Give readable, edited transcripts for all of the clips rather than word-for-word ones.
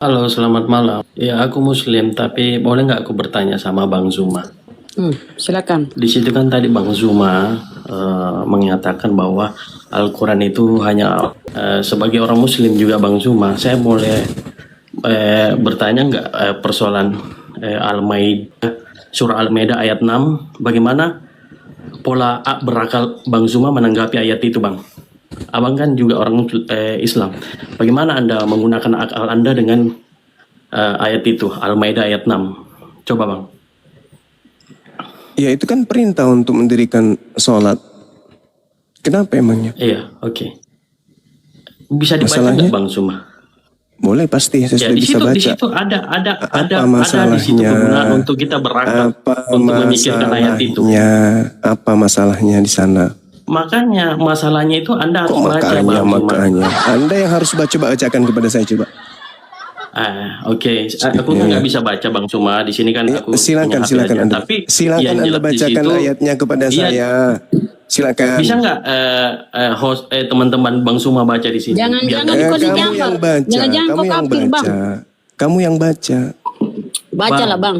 Halo, selamat malam. Ya, aku Muslim, tapi boleh nggak aku bertanya sama Bang Zuma? Silakan. Di situ kan tadi Bang Zuma mengatakan bahwa Al-Quran itu hanya sebagai orang Muslim juga Bang Zuma. Saya boleh bertanya nggak persoalan Al-Maidah, surah Al-Maidah ayat 6, bagaimana pola berakal Bang Zuma menanggapi ayat itu, Bang? Abang kan juga orang Islam. Bagaimana Anda menggunakan akal Anda dengan ayat itu, Al-Maidah ayat 6? Coba, Bang. Ya itu kan perintah untuk mendirikan sholat. Kenapa emangnya? Iya, oke. Bisa dibaca Masalahnya? nggak, Bang Zuma? Boleh, pasti saya Ya, sudah di bisa situ baca. di situ ada masalahnya? di situ kegunaan untuk kita berakal, Apa untuk memikirkan ayat itu. Apa masalahnya di sana? Makanya masalahnya itu Anda harus Kok baca, Bang Zuma. makanya? Anda yang harus bacakan kepada saya coba. Oke. Aku kan nggak bisa baca, Bang Zuma. Di sini kan aku Silakan punya HP aja. Anda. Tapi Silakan yang Anda jelas di bacakan situ, ayatnya kepada iya. saya. Silakan. Bisa nggak host teman-teman Bang Zuma baca di sini? Jangan Biar kau kamu dijamper. yang baca. Jangan kau kafir, Bang. Kamu yang baca. Bacalah, Bang.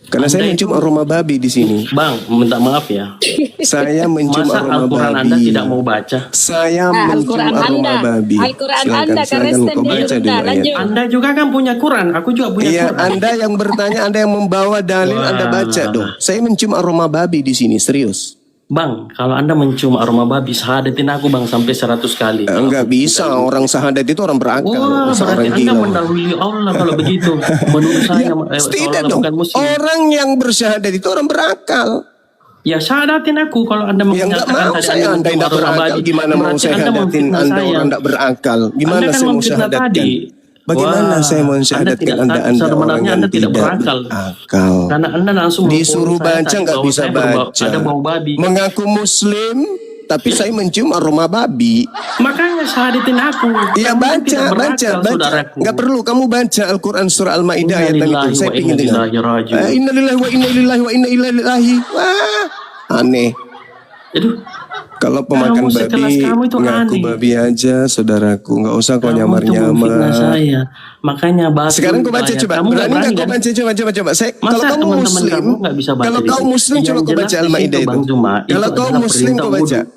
Karena Anda saya mencium aroma babi di sini. Bang, minta maaf ya. Saya mencium Masa aroma Al-Quran babi. Anda tidak mau baca? Saya mencium Al-Quran aroma Anda. babi. Al-Quran Silakan, Anda, silakan Kristen kau dia baca juga. dulu ayat. Lanjut. Anda juga kan punya Quran, aku juga punya Iya, Quran. Anda yang bertanya, Anda yang membawa dalil, Wah. Anda baca dong. Saya mencium aroma babi di sini, serius. Bang, kalau Anda mencium aroma babi, sahadatin aku Bang sampai 100 kali. Enggak bisa, orang sahadat itu orang berakal. Wah, masa berarti orang Anda gila. mendahului Allah kalau begitu. Menurut saya, Tidak seolah dong, bukan muslim. orang yang bersyahadat itu orang berakal. Ya, syahadatin aku kalau Anda Ya enggak menyatakan mau tadi saya, Anda mencium tidak aroma berakal. babi. Gimana mau Berarti saya Anda hadatin memfitnah Anda saya. orang tidak berakal? Gimana Anda kan saya mau memfitnah syahadatkan? tadi. Bagaimana Wah, saya mau Anda syahadatkan tidak Anda orang sebenarnya yang Anda tidak tidak berakal. berakal? Karena Anda langsung Disuruh memfonis saya baca tadi nggak bahwa bisa saya baca. ada bau babi. Mengaku muslim tapi saya mencium aroma babi. Makanya syahadatin aku. Ya Kamu baca, tidak berakal, baca. saudaraku. Nggak perlu kamu baca Al-Quran surah Al-Maidah ayat 6 itu. Saya ingin dengar. Innalillahi wa inna ilaihi wa inna ilaihi. Wah, aneh. Aduh, Kalau pemakan Kamu sekelas babi, kamu itu ngaku aneh. babi aja, saudaraku. Nggak usah kau kamu tuh memfitnah nyamar-nyamar. saya. Makanya batu. Sekarang kau baca coba. Kamu nggak Berani nggak berani kau kan? baca? Coba. Masa Kalau kamu teman-teman muslim, kamu nggak bisa baca kalau di kau situ? muslim Yang coba kau jelas baca di Al-Maidah situ, itu. Bang Zuma, itu Kalau kau adalah muslim perintah kau baca. wudhu.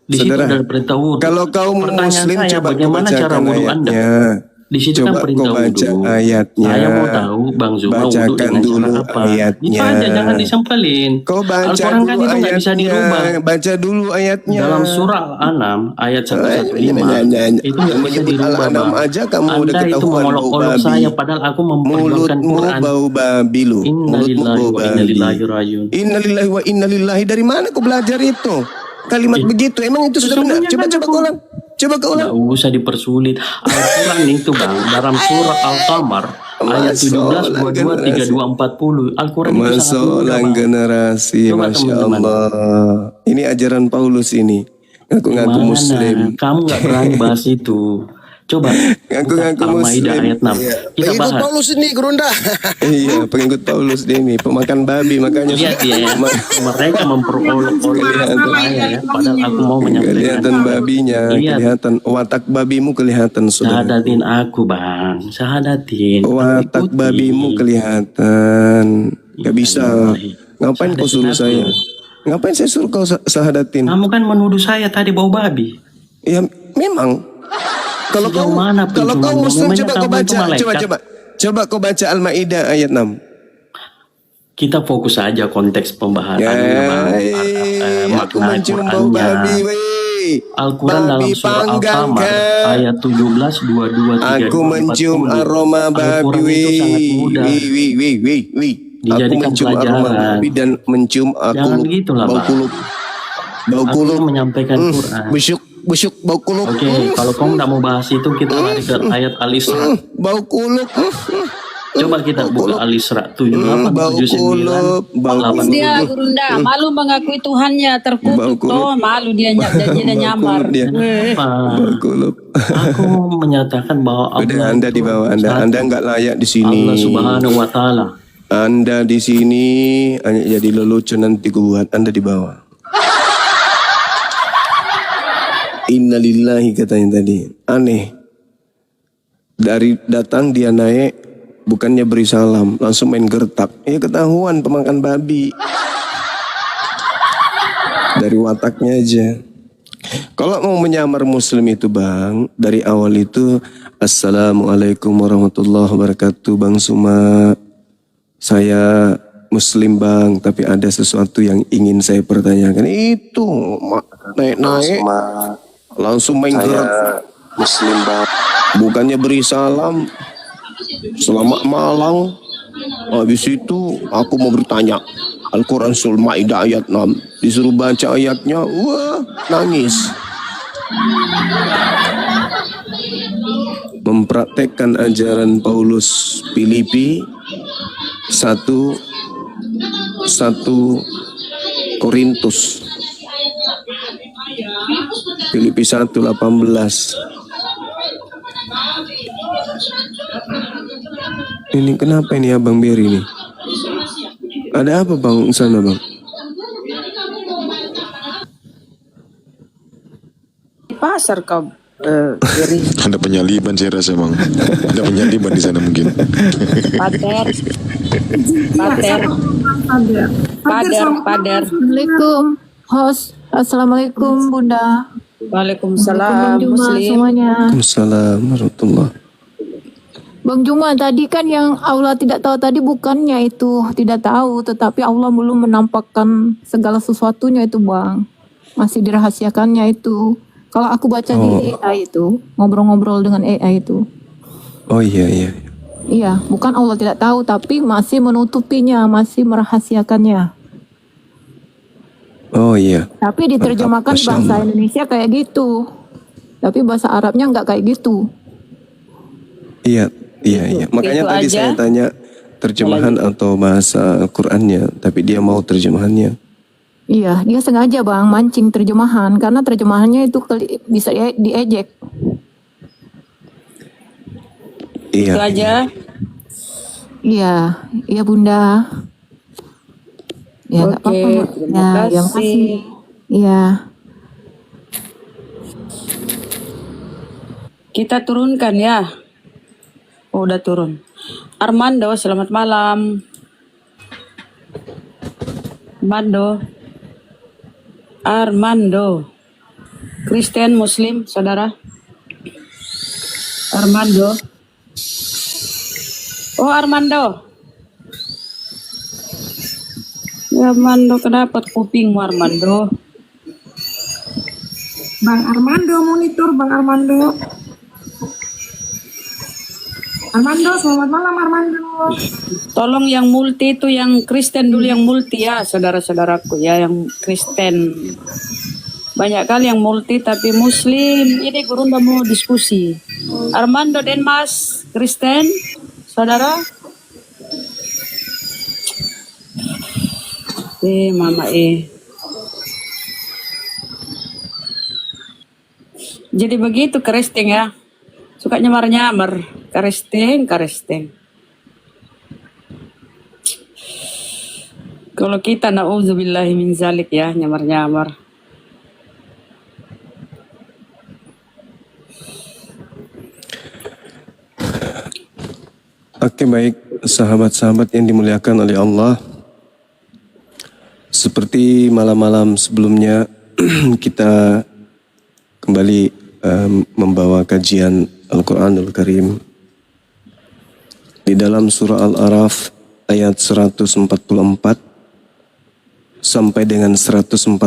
Di situ Saudara, ada perintah wudhu. kalau kau Pertanyaan muslim saya, coba kau bagaimana cara bacakan wudhu Anda? ayatnya. Di situ Coba kan perintah kau baca wudhu. ayatnya. Saya mau tahu Bang Zuma wudhu Bacakan dengan dulu cara apa? ayatnya. Itu aja, jangan disempelin. Kau baca Al-Quran kan dulu itu nggak bisa ayatnya. dirubah. Baca dulu ayatnya. Dalam surah Al-An'am ayat 115 itu nggak bisa Menyebut dirubah, Al-An'am Bang. aja kamu udah Anda itu ketahuan bau mengolok-olok babi. saya padahal aku memperjuangkan Mulutmu Quran. bau babi lu. Mulutmu Innalillahi bau wa inna babi. ilaihi rajiun. Innalillahi wa innalillahi. Dari mana kau belajar itu? Kalimat begitu. Emang itu sudah benar? Sesungguhnya kan Coba kau ulang. Coba kau ulang. Nggak usah dipersulit. Al-Quran itu Bang, dalam surah Al-Qamar ayat 17, 22, 32, 40. Al-Quran itu sangat mudah, Masalah Bang. generasi, Coba Masya teman-teman. Allah. Ini ajaran Paulus ini. Ngaku-ngaku Mana? muslim. Kamu nggak berani bahas itu. Coba Ngaku-ngaku buka Al-Maidah muslim. ayat 6. Kita Pengikut bahas. Paulus ini gerunda. Iya, pengikut Paulus ini, pemakan babi, makanya Lihat ya, mereka memperolok-olok saya ya, padahal aku mau menyampaikan. kelihatan babinya, Lihat. kelihatan watak babimu kelihatan sudah. Syahadatin aku Bang, syahadatin. Watak Ikuti. babimu kelihatan. Gak bisa. Ngapain kau suruh saya? Ngapain saya suruh kau sahadatin? Kamu kan menuduh saya tadi bau babi. Ya memang. Kalau Sejauh kau mana kalau kau penciumanmu? muslim Memangnya coba kau kamu itu baca, malaikat? coba kau baca Al-Maidah ayat 6. Kita fokus saja konteks pembahasan Ya, aku makna mencium bau babi, Al-Qurannya. weh. Al-Quran dalam Babi surah panggang, Al-Qamar kan? ayat 17, 22, 32, Aku mencium 40. aroma babi, Al-Quran itu sangat mudah. wih. Aku Dijadikan mencium aroma pelajaran. babi dan mencium Jangan begitulah, bau Bang. kulup. Bau Aku kulup. menyampaikan Quran. Busuk bau kulup. Oke, kalau kamu nggak mau bahas itu, kita lari ke ayat Al-Isra. Bau kulup. Coba kita buka Al-Isra 78, Bau 79, kulup. Bau 80. Dia gerunda, malu mengakui Tuhannya Bau terkutuk kulup. toh, malu dia jadinya nyamar. Dia. Apa? Bau kulup. Aku menyatakan bahwa Udah Allah Anda itu di bawah satu. Anda nggak layak di sini. Allah Subhanahu wa Ta'ala. Anda di sini hanya jadi lelucon nanti buat Anda di bawah. Innalillahi katanya tadi. Aneh. Dari datang dia naik, bukannya beri salam, langsung main gertak. Ya ketahuan pemakan babi. Dari wataknya aja. Kalau mau menyamar muslim itu bang, dari awal itu Assalamualaikum warahmatullahi wabarakatuh Bang Suma. Saya muslim bang, tapi ada sesuatu yang ingin saya pertanyakan. Itu naik-naik langsung main gerak. Muslim bang. Bukannya beri salam, selamat malam. Habis itu aku mau bertanya. Al-Quran Surah Al-Ma'idah ayat 6. Disuruh baca ayatnya, wah nangis. Mempraktekkan ajaran Paulus Filipi 1 Korintus. Filipi 1:18. Ini kenapa ini Abang Beri nih? Ada apa bang sana bang? Di pasar kau Beri. Ada penyaliban saya rasa bang. Ada penyaliban di sana mungkin. Pader. Assalamualaikum, host. Assalamualaikum, Bunda. Waalaikumsalam, Bang Juma Muslim. semuanya. Assalamualaikum warahmatullahi. Bang Juma, tadi kan yang Allah tidak tahu tadi bukannya itu tidak tahu, tetapi Allah belum menampakkan segala sesuatunya itu bang. Masih dirahasiakannya itu. Kalau aku baca di AI itu, ngobrol-ngobrol dengan AI itu. Oh iya. Iya, bukan Allah tidak tahu, tapi masih menutupinya, masih merahasiakannya. Oh iya. Tapi diterjemahkan Masya bahasa Allah. Indonesia kayak gitu. Tapi bahasa Arabnya nggak kayak gitu. Iya. Makanya Itu tadi aja. saya tanya terjemahan atau bahasa Qurannya, tapi dia mau terjemahannya. Iya, dia sengaja bang mancing terjemahan karena terjemahannya itu bisa diejek. Iya. Itu aja. Iya Bunda. Ya nggak Oke, apa-apa. terima Ya, kasih. Iya. Kita turunkan ya. Oh, udah turun. Armando, selamat malam. Armando. Kristen, Muslim, saudara. Armando. Oh, Armando. Ya, Armando, kenapa kupingmu, Armando? Bang Armando monitor, Bang Armando. Armando, selamat malam Armando. Tolong yang multi itu yang Kristen dulu yang multi ya, saudara-saudaraku ya, yang Kristen. Banyak kali yang multi tapi Muslim. Ini guru udah mau diskusi. Armando dan Mas Kristen, saudara. Mama. Jadi begitu Kristen ya. Suka nyamar-nyamar. Kristen. Kalau kita na'udzubillahi min zalik ya, nyamar-nyamar. Oke baik, sahabat-sahabat yang dimuliakan oleh Allah. Seperti malam-malam sebelumnya kita kembali membawa kajian Al-Quranul Karim di dalam surah Al-Araf ayat 144 sampai dengan 145.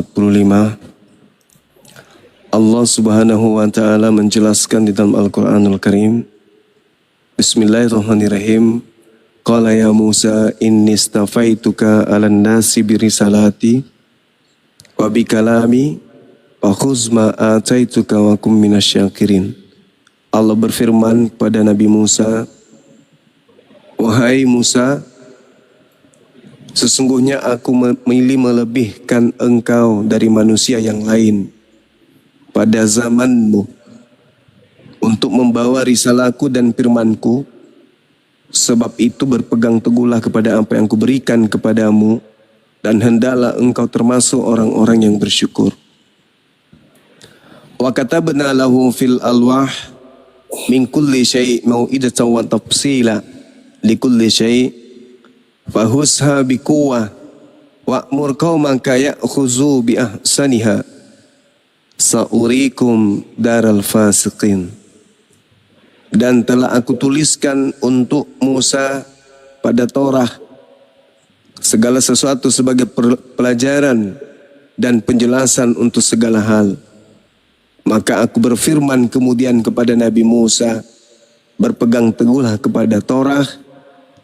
Allah Subhanahu wa taala menjelaskan di dalam Al-Quranul Karim, Bismillahirrahmanirrahim. Qala ya Musa inni istafaituka 'alan nasi birisalati wa bikalami fakhuz ma ataituka wa kum minasyakirin. Allah berfirman kepada Nabi Musa, wahai Musa, sesungguhnya aku memilih melebihkan engkau dari manusia yang lain pada zamanmu untuk membawa risalahku dan firmanku. Sebab itu berpegang teguhlah kepada apa yang kuberikan kepadamu dan hendaklah engkau termasuk orang-orang yang bersyukur. Wa katabna lahu fil alwah min kulli syai' mau'idatan wa tafsila li kulli syai' fahusha bi quwwah wa'mur qaumaka ya'khuzu bi ahsaniha sa'urikum daral fasiqin. Dan telah aku tuliskan untuk Musa pada Torah segala sesuatu sebagai pelajaran dan penjelasan untuk segala hal. Maka aku berfirman kemudian kepada Nabi Musa, berpegang teguhlah kepada Torah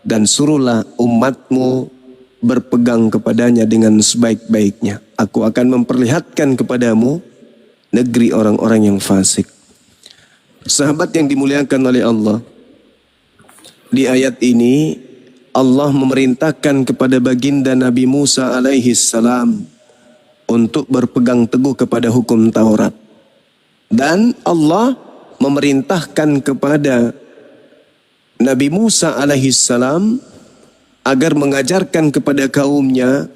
dan suruhlah umatmu berpegang kepadanya dengan sebaik-baiknya. Aku akan memperlihatkan kepadamu negeri orang-orang yang fasik. Sahabat yang dimuliakan oleh Allah, di ayat ini Allah memerintahkan kepada baginda Nabi Musa alaihi salam untuk berpegang teguh kepada hukum Taurat. Dan Allah memerintahkan kepada Nabi Musa alaihi salam agar mengajarkan kepada kaumnya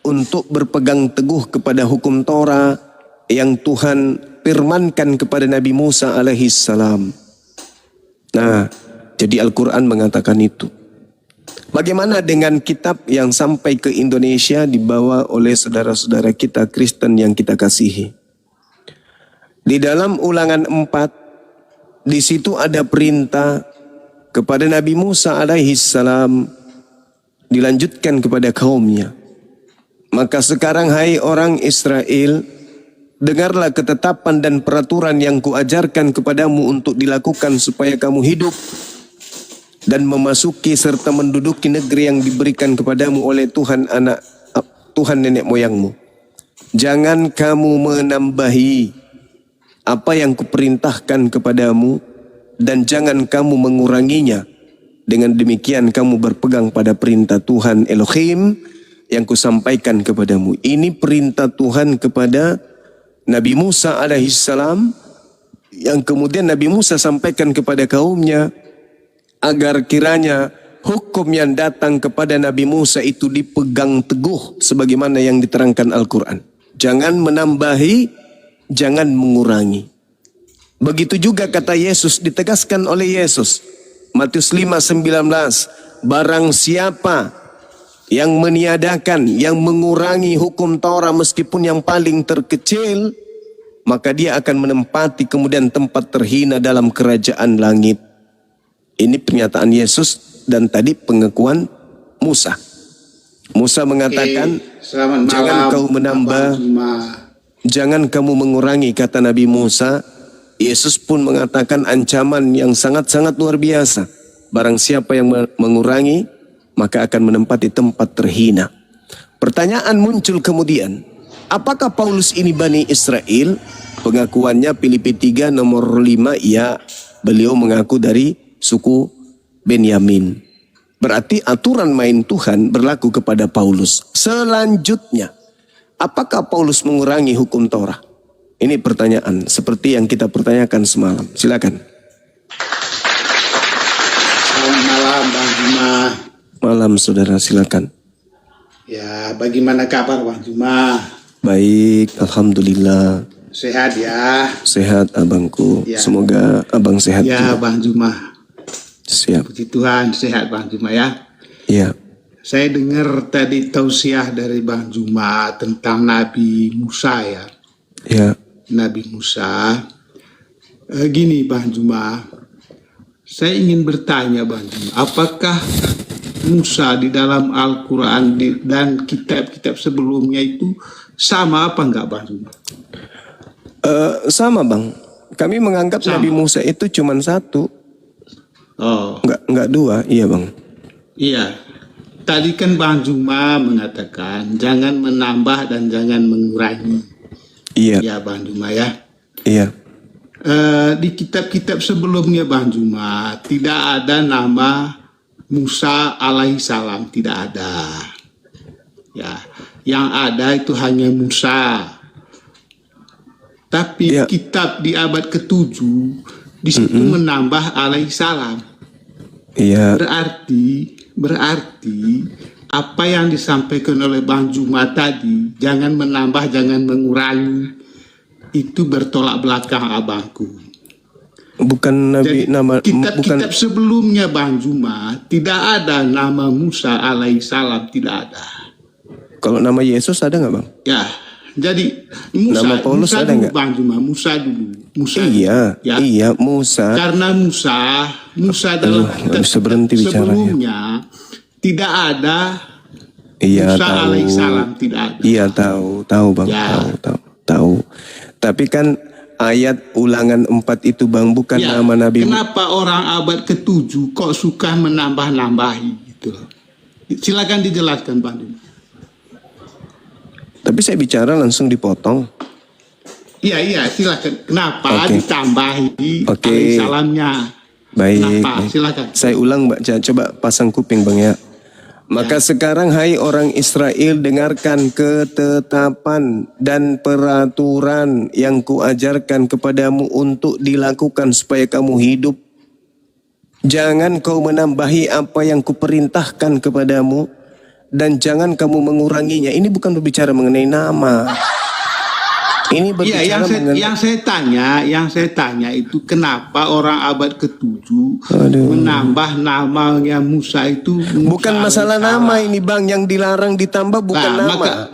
untuk berpegang teguh kepada hukum Torah yang Tuhan firmankan kepada Nabi Musa alaihi salam. Nah, jadi Al-Quran mengatakan itu. Bagaimana dengan kitab yang sampai ke Indonesia dibawa oleh saudara-saudara kita Kristen yang kita kasihi? Di dalam Ulangan 4, di situ ada perintah kepada Nabi Musa alaihi salam dilanjutkan kepada kaumnya. Maka sekarang hai orang Israel, dengarlah ketetapan dan peraturan yang kuajarkan kepadamu untuk dilakukan supaya kamu hidup dan memasuki serta menduduki negeri yang diberikan kepadamu oleh Tuhan nenek moyangmu. Jangan kamu menambahi apa yang kuperintahkan kepadamu dan jangan kamu menguranginya. Dengan demikian kamu berpegang pada perintah Tuhan Elohim yang kusampaikan kepadamu. Ini perintah Tuhan kepada Nabi Musa alaihissalam yang kemudian Nabi Musa sampaikan kepada kaumnya agar kiranya hukum yang datang kepada Nabi Musa itu dipegang teguh sebagaimana yang diterangkan Al-Quran. Jangan menambahi, jangan mengurangi. Begitu juga kata Yesus, ditegaskan oleh Yesus. Matius 5:19, barang siapa yang meniadakan, yang mengurangi hukum Taurat meskipun yang paling terkecil, maka dia akan menempati kemudian tempat terhina dalam kerajaan langit. Ini pernyataan Yesus dan tadi pengakuan Musa. Musa mengatakan, jangan kau menambah, jangan kamu mengurangi, kata Nabi Musa. Yesus pun mengatakan ancaman yang sangat-sangat luar biasa. Barang siapa yang mengurangi, maka akan menempati tempat terhina. Pertanyaan muncul kemudian, apakah Paulus ini Bani Israel? Pengakuannya Filipi 3 nomor 5, ya, beliau mengaku dari suku Benyamin. Berarti aturan main Tuhan berlaku kepada Paulus. Selanjutnya, apakah Paulus mengurangi hukum Torah? Ini pertanyaan seperti yang kita pertanyakan semalam. Silakan. Selamat malam Bang Juma. Malam saudara, silakan. Ya, bagaimana kabar Bang Juma? Baik, alhamdulillah. Sehat ya? Sehat abangku. Ya. Semoga abang sehat Ya juga. Bang Juma. Siap. Puji Tuhan sehat Bang Juma ya. Ya. Saya dengar tadi tausiah dari Bang Juma tentang Nabi Musa ya. Ya. Nabi Musa. Gini Bang Juma, saya ingin bertanya Bang Juma, apakah Musa di dalam Al-Quran dan kitab-kitab sebelumnya itu sama apa enggak Bang Juma? Sama bang. Kami menganggap Sama. Nabi Musa itu cuma satu, Oh, enggak dua. Iya bang. iya. Tadi kan Bang Juma mengatakan jangan menambah dan jangan mengurangi. Iya. Ya Bang Juma ya. Iya. Di kitab-kitab sebelumnya Bang Juma tidak ada nama Musa alaihissalam, tidak ada. Ya, yang ada itu hanya Musa. Tapi Ya. kitab di abad ke-7 di situ menambah alaihissalam. Iya. Berarti apa yang disampaikan oleh Bang Juma tadi, jangan menambah, jangan mengurangi, itu bertolak belakang abangku. Bukan Nabi Jadi nama bukan kitab-kitab sebelumnya Bang Juma tidak ada nama Musa alaihissalam, tidak ada. kalau nama Yesus ada nggak Bang? Ya, jadi Musa, Nama Paulus Musa ada dulu nggak? Bang Juma, Musa dulu. Musa Iya, dulu, ya. iya Musa. Karena Musa dalam Aduh, kitab nggak bisa berhenti bicaranya. sebelumnya tidak ada Iya Musa tahu. alaihissalam, tidak ada. Iya tahu Bang, Ya. tahu. Tapi kan ayat Ulangan 4 itu Bang bukan Ya, nama Nabi. kenapa orang abad ke-7 kok suka menambah-nambahi gitu? Silakan dijelaskan Bang Juma. Tapi saya bicara langsung dipotong. Iya, silakan. Kenapa Oke. ditambahi Oke. alaihissalamnya? Baik. Kenapa? Silakan. Saya ulang baca, coba pasang kuping Bang ya. Maka sekarang hai orang Israel dengarkan ketetapan dan peraturan yang kuajarkan kepadamu untuk dilakukan supaya kamu hidup. Jangan kau menambahi apa yang kuperintahkan kepadamu dan jangan kamu menguranginya. Ini bukan berbicara mengenai nama. Ini Iya, berbicara mengenai yang saya tanya itu kenapa orang abad ke-7 Aduh. menambah namanya Musa itu Musa bukan masalah alaihissalam. nama ini Bang, yang dilarang ditambah bukan Nah, nama.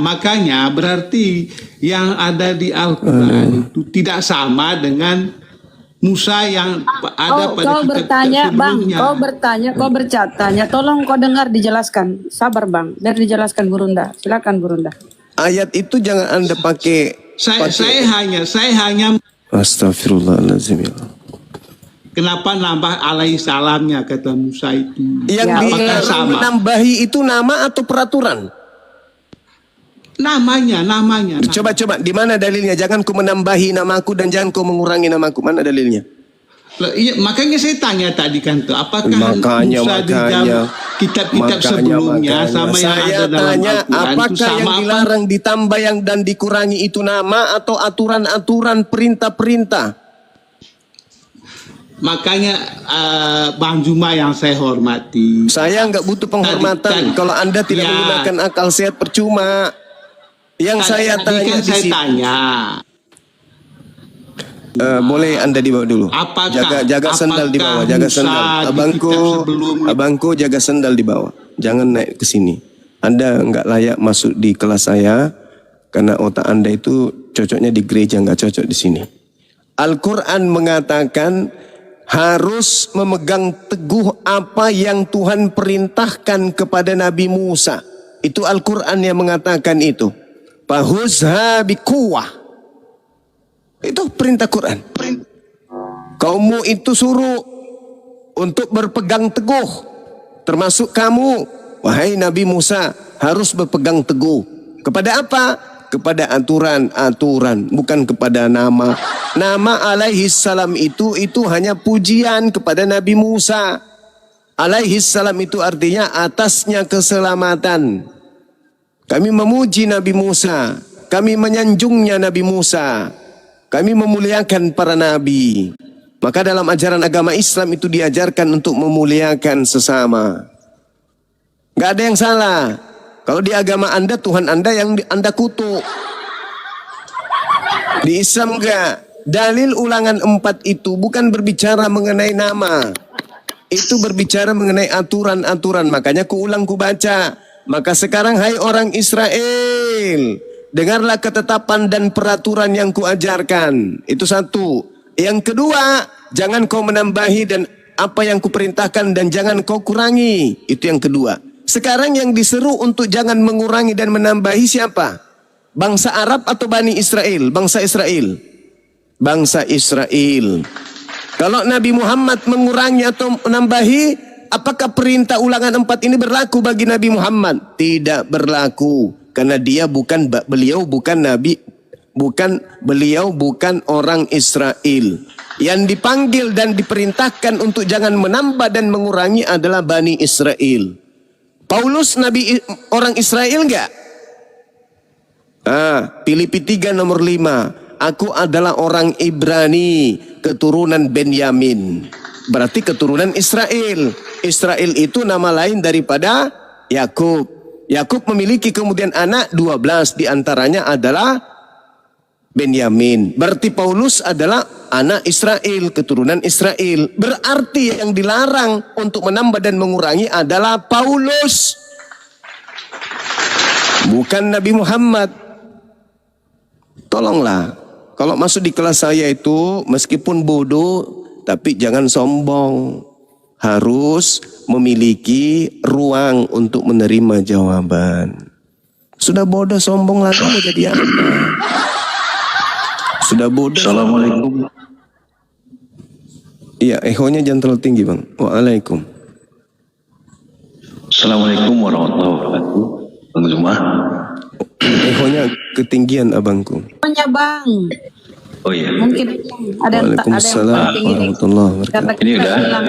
makanya berarti yang ada di Al-Quran itu tidak sama dengan Musa yang ada pada Kau kitab bertanya, Bang. sebelumnya. Kau bertanya. Tolong kau dengar dijelaskan. Sabar, Bang. Biar dijelaskan Gurunda. Silakan Gurunda. Ayat itu jangan Anda pakai. Saya hanya Astagfirullahaladzim. Ya Allah. kenapa nambah alaihissalamnya kata Musa itu? Yang Ya, apakah dilarang sama? menambahi itu nama atau peraturan? Namanya. Coba di mana dalilnya? Jangan ku menambahi namaku dan jangan ku mengurangi namaku. Mana dalilnya? Loh, iya, makanya saya tanya tadi kan tuh, apakah Makanya. Musa di dalam kitab-kitab sebelumnya sama yang Saya ada dalam tanya, Al-Quran itu apakah sama yang apa? dilarang ditambah yang dan dikurangi itu nama atau aturan-aturan perintah-perintah? Makanya Bang Juma yang saya hormati. Saya nggak butuh penghormatan. Tadi- Kalau Anda tidak Ya. menggunakan akal sehat percuma. Yang saya Tadi tanya kan di saya sini. tanya, Boleh Anda dibawa dulu. Apakah- Jaga sendal di bawah, apakah jaga Musa sendal. di Abangku, kitab sebelumnya- abangku jaga sendal di bawah. Jangan naik ke sini. Anda nggak layak masuk di kelas saya karena otak Anda itu cocoknya di gereja, nggak cocok di sini. Al-Quran mengatakan harus memegang teguh apa yang Tuhan perintahkan kepada Nabi Musa. Itu Al-Quran yang mengatakan itu. Fahuzha bikuwah. Itu perintah Quran. Kaummu itu suruh untuk berpegang teguh. Termasuk kamu, wahai Nabi Musa, harus berpegang teguh. Kepada apa? Kepada aturan-aturan, bukan kepada nama. Nama alaihissalam itu hanya pujian kepada Nabi Musa. Alaihissalam itu artinya atasnya keselamatan. Kami memuji Nabi Musa, kami menyanjungnya Nabi Musa. Kami memuliakan para nabi. Maka dalam ajaran agama Islam itu diajarkan untuk memuliakan sesama. Gak ada yang salah. Kalau di agama Anda, Tuhan Anda yang Anda kutuk. Di Islam enggak. Dalil Ulangan 4 itu bukan berbicara mengenai nama. Itu berbicara mengenai aturan-aturan. Makanya ku baca. Maka sekarang hai orang Israel, dengarlah ketetapan dan peraturan yang kuajarkan. Itu satu. Yang kedua, jangan kau menambahi dan apa yang kuperintahkan dan jangan kau kurangi. Itu yang kedua. Sekarang yang diseru untuk jangan mengurangi dan menambahi siapa? Bangsa Arab atau Bani Israel? Bangsa Israel. Bangsa Israel. Kalau Nabi Muhammad mengurangi atau menambahi, apakah perintah Ulangan 4 ini berlaku bagi Nabi Muhammad? Tidak berlaku. Karena beliau bukan orang Israel. Yang dipanggil dan diperintahkan untuk jangan menambah dan mengurangi adalah Bani Israel. Paulus Nabi orang Israel enggak? Filipi 3 nomor 5. Aku adalah orang Ibrani, keturunan Benyamin. Berarti keturunan Israel. Israel itu nama lain daripada Yakub. Yakub memiliki kemudian anak 12, diantaranya adalah Benyamin. Berarti Paulus adalah anak Israel, keturunan Israel. Berarti yang dilarang untuk menambah dan mengurangi adalah Paulus, bukan Nabi Muhammad. Tolonglah, kalau masuk di kelas saya itu meskipun bodoh, tapi jangan sombong. Harus memiliki ruang untuk menerima jawaban. Sudah bodoh sombong lagi mau jadi apa? Sudah bodoh. Assalamualaikum. Iya, ehonya jangan terlalu tinggi bang. Waalaikum. Assalamualaikum warahmatullahi wabarakatuh. Bang Zuma. Ehonya ketinggian abangku. Tanya bang, Oh iya. mungkin ada yang Waalaikumsalam penting ini. warahmatullahi wabarakatuh. Karena Ini kita udah. bilang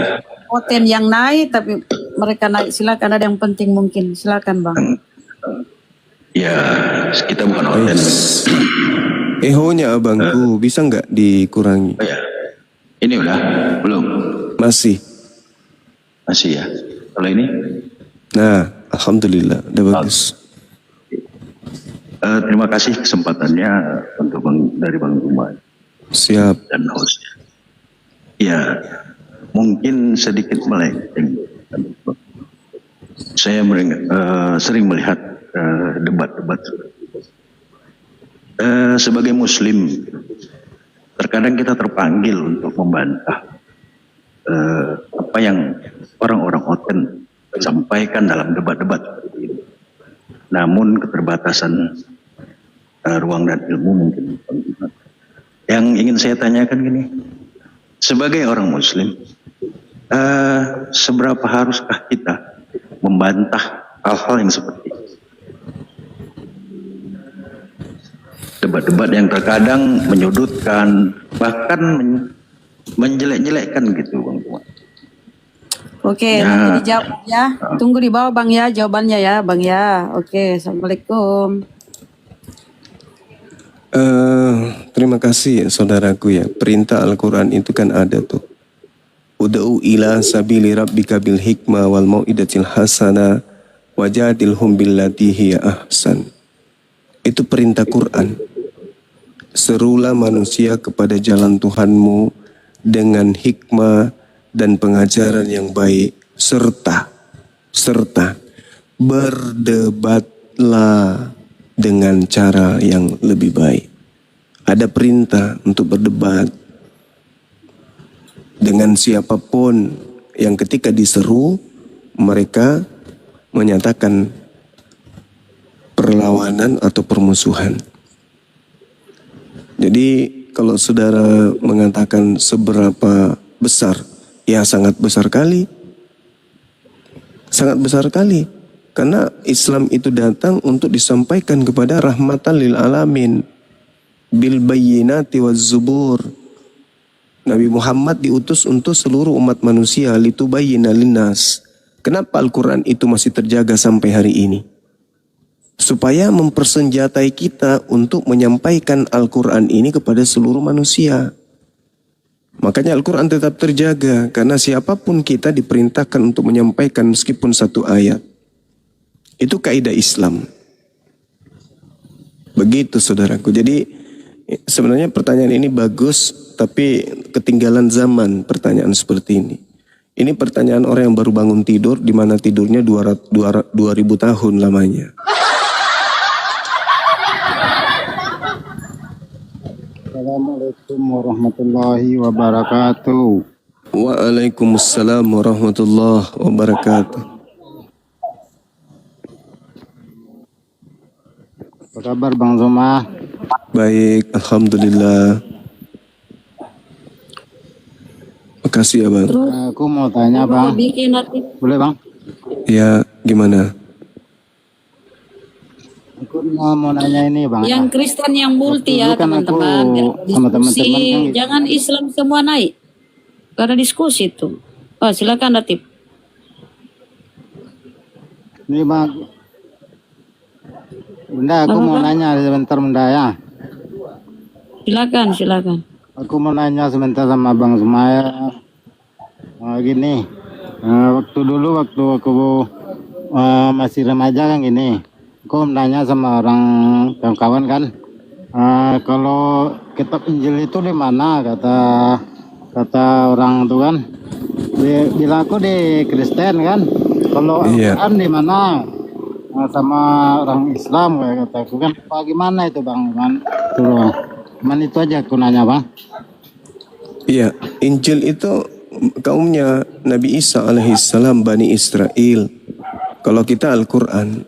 konten yang naik, tapi mereka naik. Silakan, ada yang penting mungkin. Silakan bang. Ya, kita bukan hotel. Ehonya abangku bisa nggak dikurangi? Oh ya. Ini udah belum? Masih. Masih ya. Kalau ini Nah, alhamdulillah, udah bagus. terima kasih kesempatannya untuk dari Bang Zuma Siap. dan hostnya. Ya, mungkin sedikit melenceng. Saya sering melihat debat-debat sebagai Muslim. Terkadang kita terpanggil untuk membantah apa yang orang-orang oten sampaikan dalam debat-debat. Namun keterbatasan ruang dan ilmu mungkin. Yang ingin saya tanyakan gini, sebagai orang Muslim, seberapa haruskah kita membantah hal-hal yang seperti ini? Debat-debat yang terkadang menyudutkan, bahkan menjelek-jelekkan gitu, Bang. Oke, Ya. nanti dijawab ya. Tunggu di bawah bang ya jawabannya ya bang ya. Oke, assalamualaikum. Terima kasih saudaraku ya. Perintah Al-Quran itu kan ada tuh. Ud'u ila sabili rabbika bil hikmah wal mau'idatil hasana wajadilhum billati hiya ahsan. Itu perintah Quran. Serulah manusia kepada jalan Tuhanmu dengan hikmah dan pengajaran yang baik serta berdebatlah dengan cara yang lebih baik. Ada perintah untuk berdebat dengan siapapun yang ketika diseru mereka menyatakan perlawanan atau permusuhan. Jadi kalau saudara mengatakan seberapa besar, ya sangat besar kali. Sangat besar kali. Karena Islam itu datang untuk disampaikan kepada rahmatan lil alamin. Bil bayyinati waz zubur. Nabi Muhammad diutus untuk seluruh umat manusia, litubayyina linnas. Kenapa Al-Quran itu masih terjaga sampai hari ini? Supaya mempersenjatai kita untuk menyampaikan Al-Quran ini kepada seluruh manusia. Makanya Al-Quran tetap terjaga, karena siapapun kita diperintahkan untuk menyampaikan meskipun satu ayat. Itu kaidah Islam. Begitu saudaraku. Jadi sebenarnya pertanyaan ini bagus, tapi ketinggalan zaman pertanyaan seperti ini. Ini pertanyaan orang yang baru bangun tidur, di mana tidurnya 2000 tahun lamanya. Assalamualaikum warahmatullahi wabarakatuh. Waalaikumsalam warahmatullahi wabarakatuh. Apa kabar Bang Zuma? Baik, alhamdulillah. Makasih ya bang. Aku mau tanya Bang. Bikin nanti. Boleh Bang? Ya gimana? Aku mau nanya ini Bang. Yang Kristen yang multi ya Dulu kan aku teman-teman. sama teman-teman Diskusi, kan gitu. jangan Islam semua naik. Karena diskusi itu. Oh, silakan Latif. Ini Bang. Bunda, aku mau nanya sebentar Bunda ya. Silakan. Aku mau nanya sebentar sama Bang Zumaya. Gini, waktu aku masih remaja kan gini. Aku nanya sama orang kawan-kawan kan. Kalau kitab Injil itu di mana kata orang itu kan? Bilang aku di Kristen kan. Kalau Iya. Al-Quran di mana? Sama orang Islam kayak kataku kan. Bagaimana itu bang? Cuman itu aja aku nanya bang. Iya, Injil itu kaumnya Nabi Isa alaihissalam, Bani Israel. Kalau kita Al-Quran,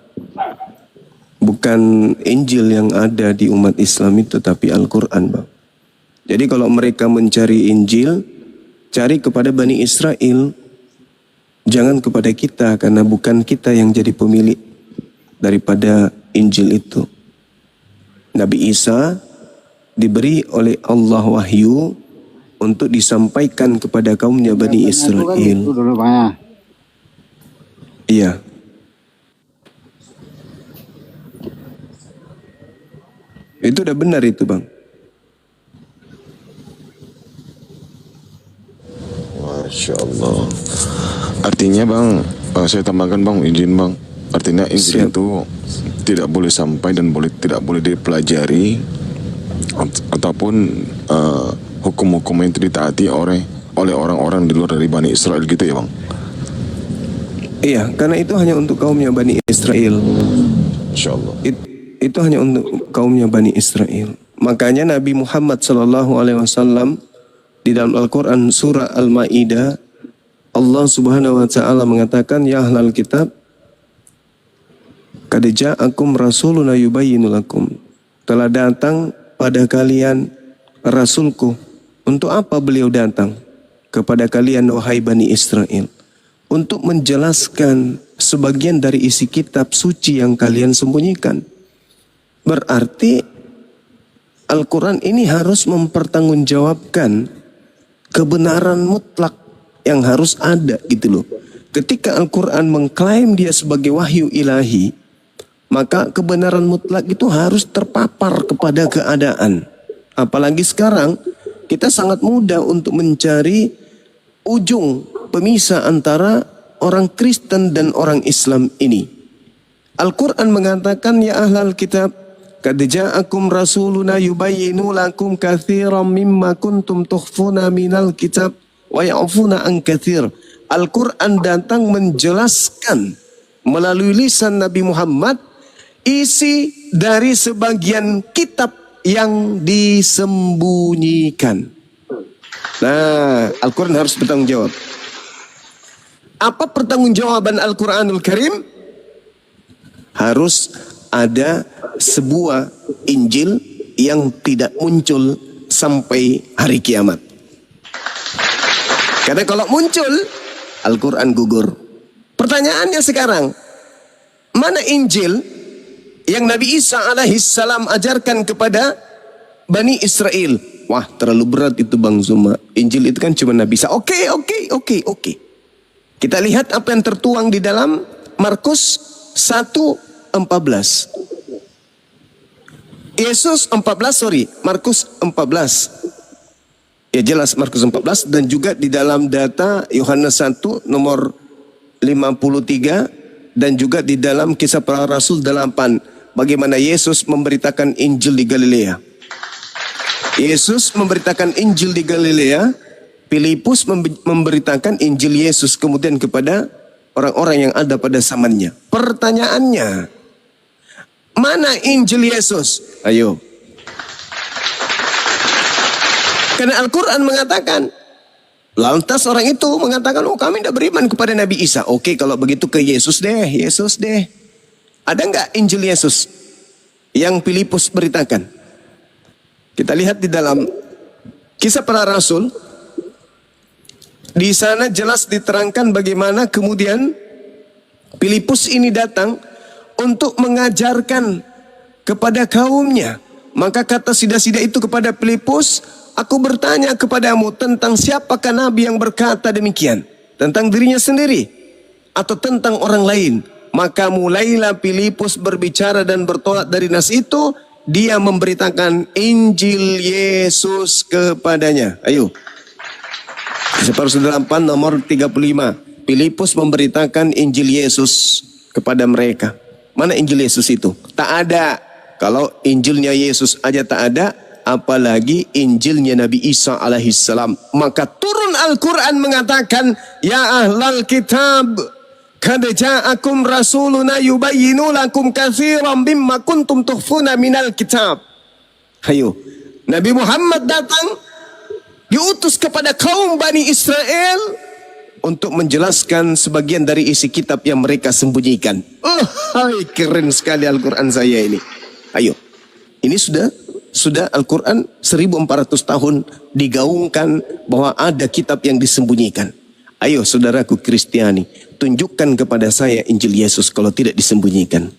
bukan Injil yang ada di umat Islam itu, tapi Al-Quran, Bang. Jadi kalau mereka mencari Injil, cari kepada Bani Israel, jangan kepada kita, karena bukan kita yang jadi pemilik daripada Injil itu. Nabi Isa diberi oleh Allah wahyu untuk disampaikan kepada kaumnya Bani Israel. Itu dulu bang ya. Iya. Itu udah benar itu bang. Masya Allah. Artinya bang, saya tambahkan bang, izin bang. Artinya Injil Siap. itu tidak boleh sampai dan tidak boleh dipelajari ataupun hukum-hukum yang itu ditaati oleh orang-orang di luar dari Bani Israel gitu ya bang. Iya, karena itu hanya untuk kaumnya Bani Israel. Insya Allah. Itu hanya untuk kaumnya Bani Israel. Makanya Nabi Muhammad SAW di dalam Al-Quran surah Al-Ma'idah, Allah Subhanahu wa Ta'ala mengatakan, ya ahlal kitab, qad ja'akum rasuluna yubayyinu lakum. Telah datang pada kalian rasulku. Untuk apa beliau datang kepada kalian wahai Bani Israel? Untuk menjelaskan sebagian dari isi kitab suci yang kalian sembunyikan. Berarti Al-Quran ini harus mempertanggungjawabkan kebenaran mutlak yang harus ada gitu loh. Ketika Al-Quran mengklaim dia sebagai wahyu ilahi, maka kebenaran mutlak itu harus terpapar kepada keadaan. Apalagi sekarang kita sangat mudah untuk mencari ujung pemisah antara orang Kristen dan orang Islam ini. Al-Quran mengatakan, ya ahlal kitab, qad ja'akum rasuluna yubayyinu lakum katsiran mimma kuntum tukhfuna minal kitab wa ya'funa an katsir. Al-Quran datang menjelaskan melalui lisan Nabi Muhammad isi dari sebagian kitab yang disembunyikan. Nah, Al-Quran harus bertanggung jawab. Apa pertanggungjawaban Al-Quranul Karim? Harus ada sebuah Injil yang tidak muncul sampai hari kiamat. Karena kalau muncul, Al-Quran gugur. Pertanyaannya sekarang, mana Injil yang Nabi Isa alaihissalam ajarkan kepada Bani Israel? Wah, terlalu berat itu Bang Zuma. Injil itu kan cuma Nabi Isa. Oke. Kita lihat apa yang tertuang di dalam Markus 1:14. Markus 14. Ya jelas Markus 14 dan juga di dalam data Yohanes 1 nomor 53 dan juga di dalam Kisah Para Rasul 8. Bagaimana Yesus memberitakan Injil di Galilea. Yesus memberitakan Injil di Galilea, Filipus memberitakan Injil Yesus kemudian kepada orang-orang yang ada pada zamannya. Pertanyaannya, mana Injil Yesus? Ayo. Karena Al-Quran mengatakan, lantas orang itu mengatakan, oh kami tidak beriman kepada Nabi Isa. Oke, kalau begitu ke Yesus deh. Ada nggak Injil Yesus yang Filipus beritakan? Kita lihat di dalam Kisah Para Rasul. Di sana jelas diterangkan bagaimana kemudian Filipus ini datang untuk mengajarkan kepada kaumnya. Maka kata sida-sida itu kepada Filipus, aku bertanya kepadamu tentang siapakah Nabi yang berkata demikian? Tentang dirinya sendiri atau tentang orang lain? Maka mulailah Filipus berbicara dan bertolak dari nas itu. Dia memberitakan Injil Yesus kepadanya. Ayo. Kisah 8 nomor 35. Filipus memberitakan Injil Yesus kepada mereka. Mana Injil Yesus itu? Tak ada. Kalau Injilnya Yesus aja tak ada, apalagi Injilnya Nabi Isa alaihissalam. Maka turun Al-Quran mengatakan, ya ahlal kitab, qad ja'akum rasuluna yubayyinu lakum katsiran mimma kuntum tukhfuna minal kitab. Ayo, Nabi Muhammad datang, diutus kepada kaum Bani Israel untuk menjelaskan sebagian dari isi kitab yang mereka sembunyikan. Oh, hai, keren sekali Al-Quran saya ini. Ayo, ini sudah Al-Quran 1400 tahun digaungkan bahwa ada kitab yang disembunyikan. Ayo saudaraku Kristiani, tunjukkan kepada saya Injil Yesus kalau tidak disembunyikan.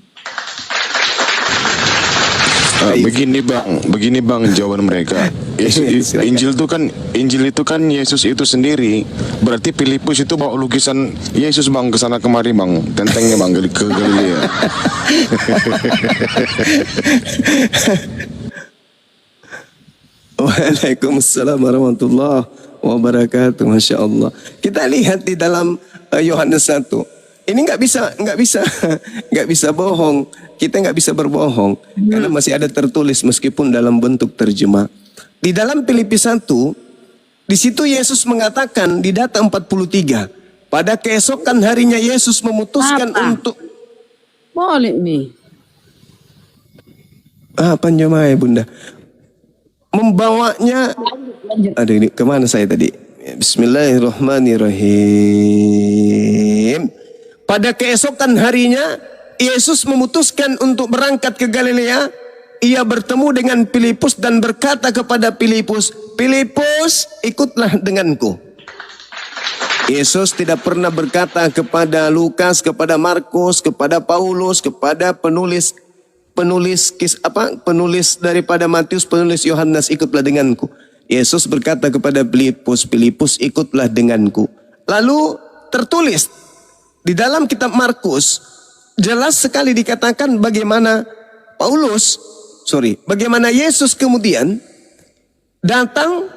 Begini bang jawaban mereka. Injil itu kan Yesus itu sendiri. Berarti Filipus itu bawa lukisan Yesus bang ke sana kemari bang, tentengnya bang ke Galilea. Waalaikumsalam warahmatullahi wabarakatuh. Masya Allah. Kita lihat di dalam Yohanes 1. Ini nggak bisa bohong. Kita nggak bisa berbohong karena masih ada tertulis meskipun dalam bentuk terjemah. Di dalam Filipi 1, di situ Yesus mengatakan di data 43, pada keesokan harinya Yesus memutuskan untuk Boleh nih. Panjama ya Bunda. Membawanya. Aduh, ini kemana saya tadi? Bismillahirrahmanirrahim. Pada keesokan harinya Yesus memutuskan untuk berangkat ke Galilea. Ia bertemu dengan Filipus dan berkata kepada Filipus, Filipus, ikutlah denganku. Yesus tidak pernah berkata kepada Lukas, kepada Markus, kepada Paulus, kepada penulis daripada Matius, penulis Yohanes, ikutlah denganku. Yesus berkata kepada Filipus, Filipus, ikutlah denganku. Lalu tertulis di dalam kitab Markus, jelas sekali dikatakan bagaimana bagaimana Yesus kemudian datang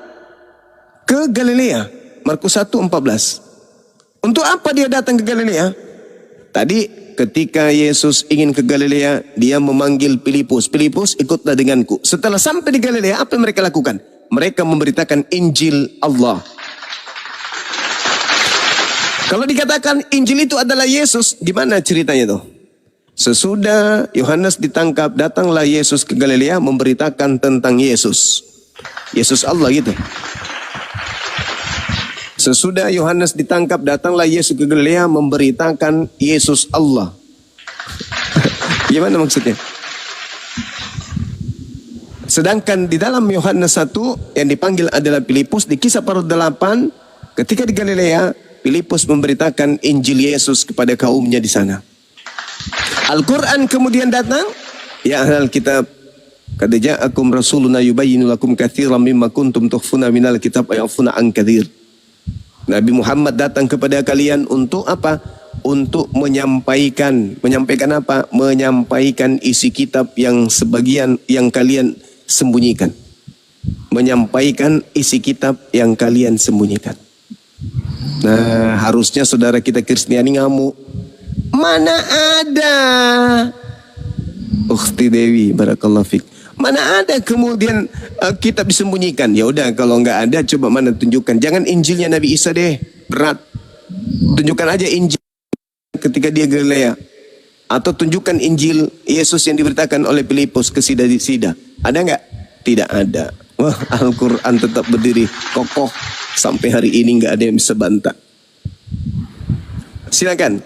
ke Galilea. Markus 1:14. Untuk apa dia datang ke Galilea? Tadi ketika Yesus ingin ke Galilea, dia memanggil Filipus. Filipus, ikutlah denganku. Setelah sampai di Galilea, apa yang mereka lakukan? Mereka memberitakan Injil Allah. Kalau dikatakan Injil itu adalah Yesus, gimana ceritanya tuh? Sesudah Yohanes ditangkap, datanglah Yesus ke Galilea memberitakan tentang Yesus. Yesus Allah gitu. Sesudah Yohanes ditangkap, datanglah Yesus ke Galilea memberitakan Yesus Allah. Gimana maksudnya? Sedangkan di dalam Yohanes 1 yang dipanggil adalah Filipus, di Kisah Para 8, ketika di Galilea, Filipus memberitakan Injil Yesus kepada kaumnya di sana. Al-Quran kemudian datang, ya ahlal kitab, qad ja'akum rasuluna yubayyinu lakum katsiran mimma kuntum tukhfuna minal kitab wa ya'funa an katsir. Nabi Muhammad datang kepada kalian untuk apa? Untuk menyampaikan apa? Menyampaikan isi kitab yang sebagian yang kalian sembunyikan. Menyampaikan isi kitab yang kalian sembunyikan. Nah, harusnya saudara kita Kristiani ngamuk. Mana ada, Ukhti Dewi, barakallahu fik. Mana ada kemudian kitab disembunyikan? Ya udah, kalau nggak ada, coba mana tunjukkan. Jangan Injilnya Nabi Isa deh, berat. Tunjukkan aja Injil ketika dia Galilea. Atau tunjukkan Injil Yesus yang diberitakan oleh Filipus ke Sida. Ada nggak? Tidak ada. Wah, Al-Quran tetap berdiri kokoh sampai hari ini, nggak ada yang bisa bantah. Silakan.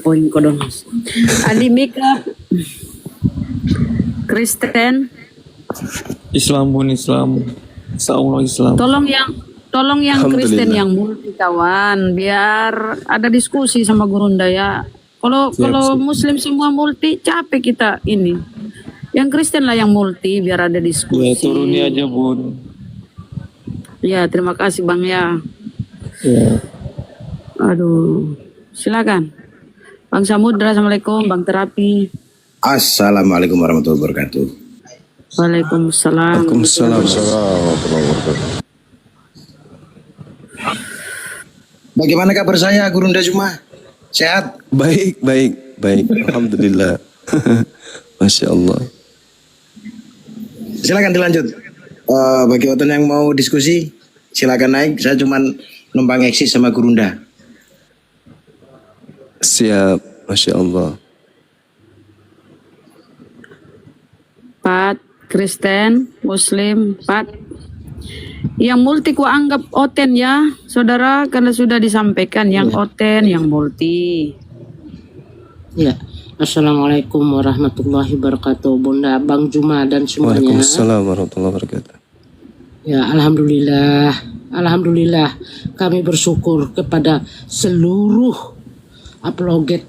Poin kodong. Ali Mika Kristen. Islam pun Islam. Insyaallah Islam. Tolong yang Kristen yang multi kawan, biar ada diskusi sama Gurunda ya. Kalau Muslim semua multi, capek kita ini. Yang Kristen lah yang multi, biar ada diskusi. Ya, turuni aja Bun. Ya, terima kasih Bang ya. Ya. Aduh, silakan. Bang Samudra, Assalamualaikum. Bang Terapi. Assalamualaikum warahmatullahi wabarakatuh. Waalaikumsalam. Waalaikumsalam. Bagaimana kabar saya, Gurunda Juma? Sehat? Baik, baik, baik. Alhamdulillah. Masya Allah. Silakan dilanjut. Bagi oton yang mau diskusi, silakan naik. Saya cuman numpang eksis sama Gurunda. Siap, Masya Allah. Pat, Kristen, Muslim, Pat. Yang multi ku anggap oten ya, saudara, karena sudah disampaikan yang oten, yang multi. Ya, Assalamualaikum warahmatullahi wabarakatuh, Bunda, Bang Juma dan semuanya. Waalaikumsalam warahmatullahi wabarakatuh. Ya, Alhamdulillah, kami bersyukur kepada seluruh apologet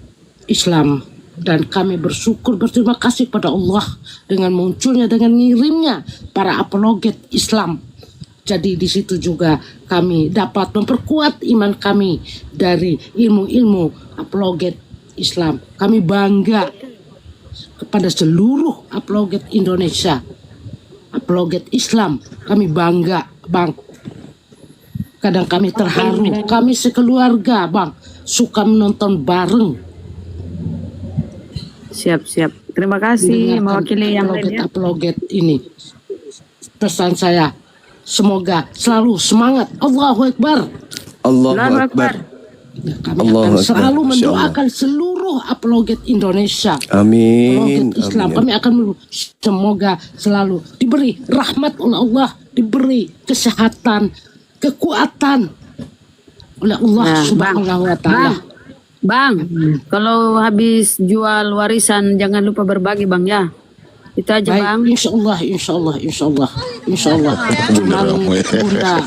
Islam dan kami berterima kasih kepada Allah dengan munculnya, dengan ngirimnya para apologet Islam. Jadi di situ juga kami dapat memperkuat iman kami dari ilmu-ilmu apologet Islam. Kami bangga kepada seluruh apologet Indonesia, apologet Islam. Kami bangga, Bang. Kadang kami terharu, kami sekeluarga, Bang, suka menonton bareng. Siap. Terima kasih mewakili yang lain ya. Apologet ini. Pesan saya, semoga selalu semangat. Allahu Akbar. Allahu Akbar. Kami akan selalu mendoakan seluruh apologet Indonesia. Amin. Apologet Islam. Kami akan semoga selalu diberi rahmat oleh Allah, diberi kesehatan, kekuatan oleh Allah Subhanahu wa taala. Bang, kalau habis jual warisan jangan lupa berbagi, Bang ya. Itu aja, Baik, Bang. Insya Allah. Bunda,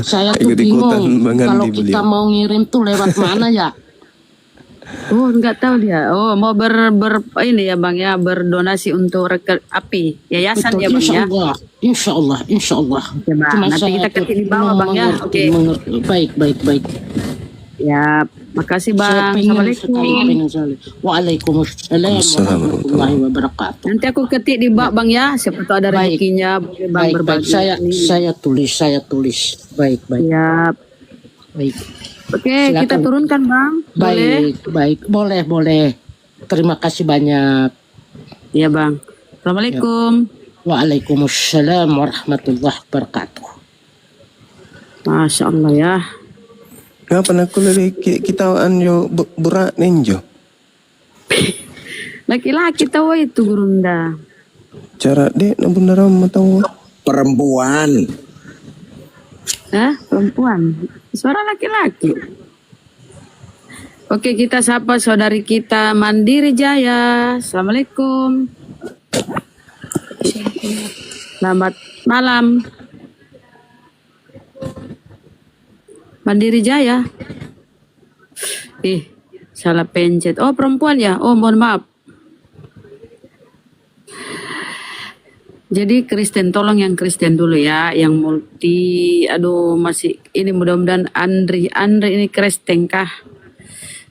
saya tuh bingung kalau kita mau ngirim tuh lewat mana ya? Oh, enggak tahu dia. Oh, mau ini ya, Bang ya, berdonasi untuk api yayasan. Betul, ya, Bang ya. Insya Allah. Oke, Bang. Nanti kita ketik di bawah, Bang ya. Oke. Baik. Ya, makasih, Bang. Assalamualaikum. Waalaikumsalam warahmatullahi wabarakatuh. Nanti aku ketik di bawah, Bang ya. Siapa tahu ada rezekinya, boleh Bang berbagi. Saya tulis. Baik. Siap. Baik. Oke, Silakan. kita turunkan, Bang. Baik. Boleh. Terima kasih banyak. Iya, Bang. Assalamualaikum. Waalaikumsalam warahmatullahi wabarakatuh. Masya Allah ya. Ngapa nak kulili kita anjo berat ninjo? Laki-laki tahu itu Gurunda. Cara dek nak bunda ram tahu. Perempuan. Hah? Perempuan. Suara laki-laki. Oke, kita sapa saudari kita Mandiri Jaya. Assalamualaikum. Selamat malam. Mandiri Jaya. Salah pencet. Oh, perempuan ya. Oh, mohon maaf. Jadi Kristen, tolong yang Kristen dulu ya, yang multi. Aduh, masih ini mudah-mudahan Andri ini Kristen kah?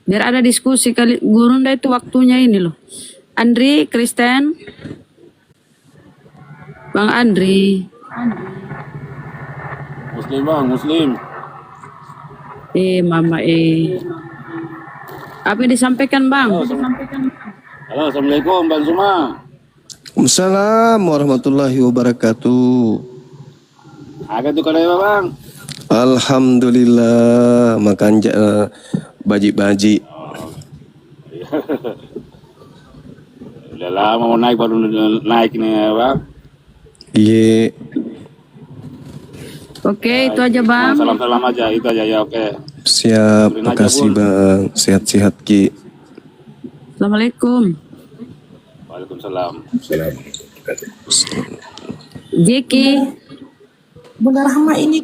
Biar ada diskusi kali. Gurunda itu waktunya ini loh. Andri Kristen. Bang Andri. Muslim, Bang, Muslim. Mama apa yang disampaikan, Bang? Halo, Assalamualaikum, Bang Juma. Waalaikumsalam warahmatullahi wabarakatuh. Agak tuh kalau Bang. Alhamdulillah makan baji-baji. Udah lama mau naik baru naik nih, Bang. Iya. Oke, itu aja, Bang. Salam-salam aja, itu aja ya, oke. Siap, makasih Bang. Sehat-sehat Ki. Assalamualaikum. Waalaikumsalam. Jeki. Bunda Rahma ini,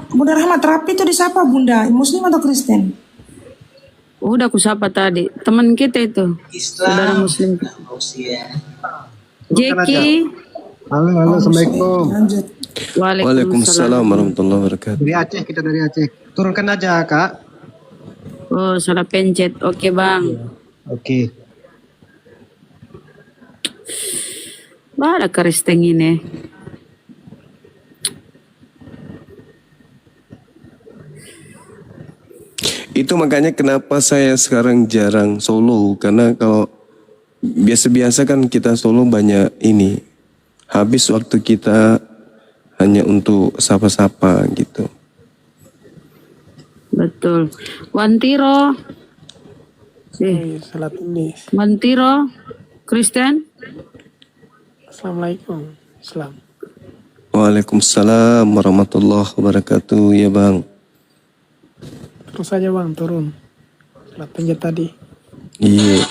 Bunda Rahma terapi itu di siapa Bunda? Muslim atau Kristen? Udah aku sapa tadi. Teman kita itu. Saudara Muslim. Jeki. Halo, Assalamualaikum. Lanjut. Waalaikumsalam warahmatullahi wabarakatuh. Dari Aceh, kita dari Aceh. Turunkan aja, Kak. Oh, salah pencet. Oke, Bang. Oke. Ada Kristen ini. Itu makanya kenapa saya sekarang jarang solo, karena kalau biasa-biasa kan kita solo banyak ini, habis waktu kita hanya untuk sapa-sapa gitu. Betul. Wantiro. Salat ini. Wantiro. Kristen. Assalamualaikum. Islam. Waalaikumsalam warahmatullahi wabarakatuh ya Bang. Terus saja Bang, turun. Salat penjat tadi. Iya.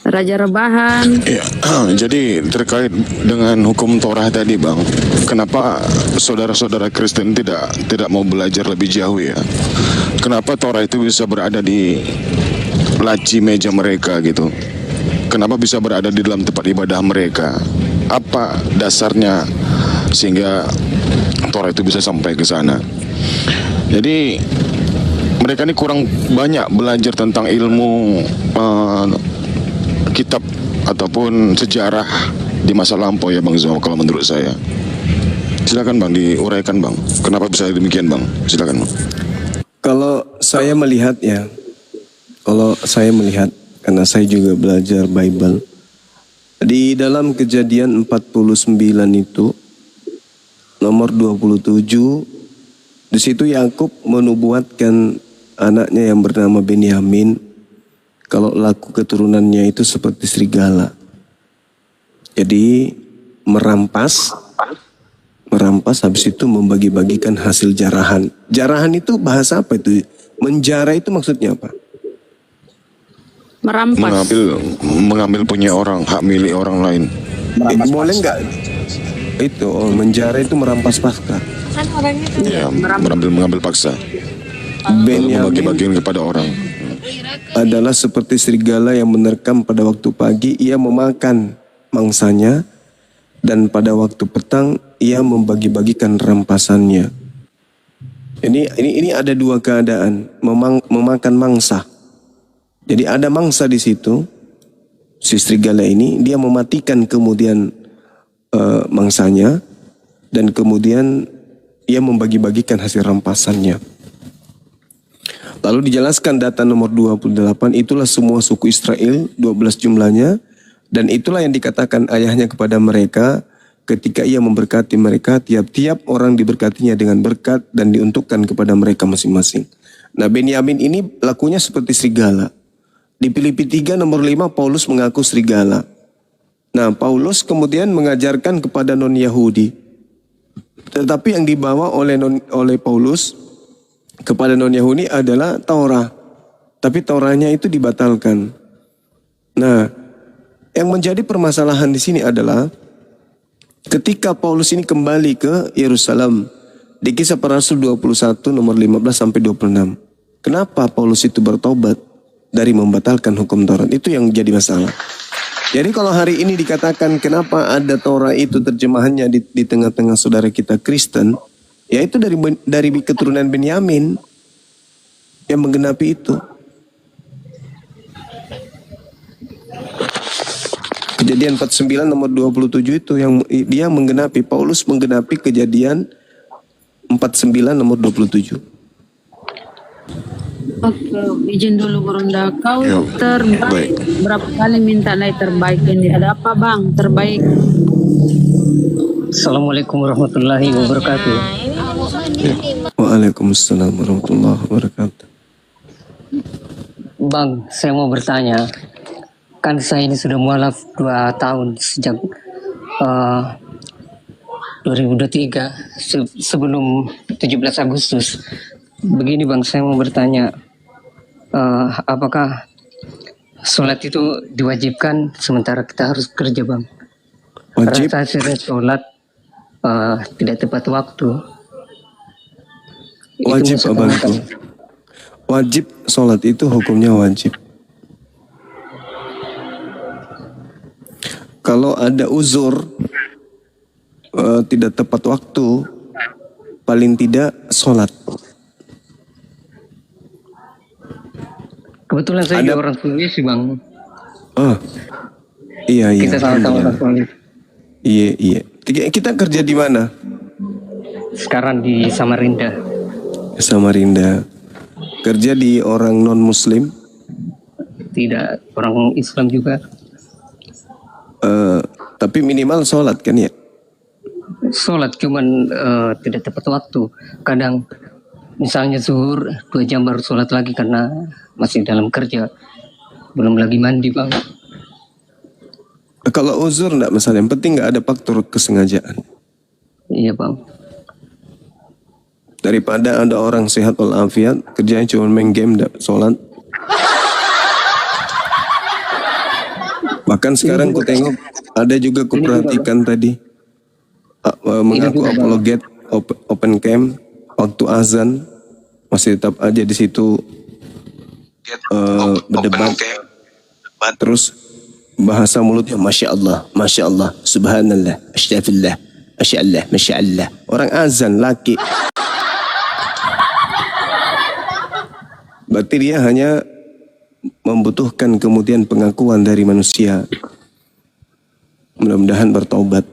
Raja Rebahan. Ya, jadi terkait dengan hukum Torah tadi Bang, kenapa saudara-saudara Kristen tidak mau belajar lebih jauh ya? Kenapa Torah itu bisa berada di laci meja mereka gitu? Kenapa bisa berada di dalam tempat ibadah mereka? Apa dasarnya sehingga Torah itu bisa sampai ke sana? Jadi mereka ini kurang banyak belajar tentang ilmu kitab ataupun sejarah di masa lampau ya Bang Zul, kalau menurut saya. Silakan Bang diuraikan Bang. Kenapa bisa demikian Bang? Silakan Bang. Kalau saya melihat ya, karena saya juga belajar Bible, di dalam Kejadian 49 itu nomor 27, di situ Yakub menubuatkan anaknya yang bernama Benyamin kalau laku keturunannya itu seperti serigala. Jadi merampas habis itu membagi-bagikan hasil jarahan. Jarahan itu bahasa apa itu? Menjara itu maksudnya apa? Merampas. Mengambil punya orang, hak milik orang lain. Boleh nggak? Itu menjara itu merampas paksa. Kan orangnya kan Ya, mengambil paksa. Benyamin Membagi-bagikan kepada orang. adalah seperti serigala yang menerkam pada waktu pagi, ia memakan mangsanya, dan pada waktu petang ia membagi-bagikan rampasannya. Ini ada dua keadaan, memakan mangsa. Jadi ada mangsa di situ, si serigala ini dia mematikan kemudian mangsanya, dan kemudian ia membagi-bagikan hasil rampasannya. Lalu dijelaskan data nomor 28, itulah semua suku Israel, 12 jumlahnya, dan itulah yang dikatakan ayahnya kepada mereka ketika ia memberkati mereka, tiap-tiap orang diberkatinya dengan berkat dan diuntukkan kepada mereka masing-masing. Nah, Benyamin ini lakunya seperti serigala. Di Filipi 3 nomor 5 Paulus mengaku serigala. Nah, Paulus kemudian mengajarkan kepada non-Yahudi. Tetapi yang dibawa oleh Paulus kepada non-Yahudi adalah Taurat. Tapi Tauratnya itu dibatalkan. Nah, yang menjadi permasalahan di sini adalah ketika Paulus ini kembali ke Yerusalem di Kisah Para Rasul 21 nomor 15 sampai 26. Kenapa Paulus itu bertobat dari membatalkan hukum Taurat? Itu yang jadi masalah. Jadi kalau hari ini dikatakan kenapa ada Taurat itu terjemahannya di tengah-tengah saudara kita Kristen, yaitu dari keturunan Benyamin yang menggenapi itu. Kejadian 49 nomor 27 itu yang dia menggenapi, Paulus menggenapi Kejadian 49 nomor 27. Oke, izin dulu Burunda. Kau Ya, terbaik. Berapa kali minta naik terbaik ini? Ada apa Bang? Terbaik. Assalamualaikum warahmatullahi wabarakatuh. Waalaikumsalam warahmatullahi wabarakatuh. Bang, saya mau bertanya. Kan saya ini sudah mualaf 2 tahun sejak 2023 sebelum 17 Agustus. Begini Bang, saya mau bertanya, apakah sholat itu diwajibkan sementara kita harus kerja Bang? Wajib. Karena saya sering sholat tidak tepat waktu. Wajib abangku. Wajib sholat itu hukumnya wajib. Kalau ada uzur tidak tepat waktu, paling tidak sholat. Kebetulan saya juga orang Sulawesi Bang. Iya, iya. Kita sama-sama Katolik. Iya. Kita kerja di mana? Sekarang di Samarinda. Samarinda. Kerja di orang non-muslim? Tidak, orang Islam juga. Tapi minimal sholat kan ya? Sholat cuman tidak tepat waktu. Kadang misalnya zuhur 2 jam baru sholat lagi karena masih dalam kerja. Belum lagi mandi bang. Kalau uzur enggak masalah, yang penting enggak ada faktor kesengajaan. Iya bang. Daripada ada orang sehat walafiat, kerjanya cuma main game, enggak sholat. Bahkan sekarang ku tengok ada juga ku perhatikan tadi mengaku apologet open camp waktu azan masih tetap aja di situ berdebat. Terus bahasa mulutnya Masya Allah, Subhanallah, Astaghfirullah, Masya Allah. Orang azan laki. Berarti dia hanya membutuhkan kemudian pengakuan dari manusia. Mudah-mudahan bertobat.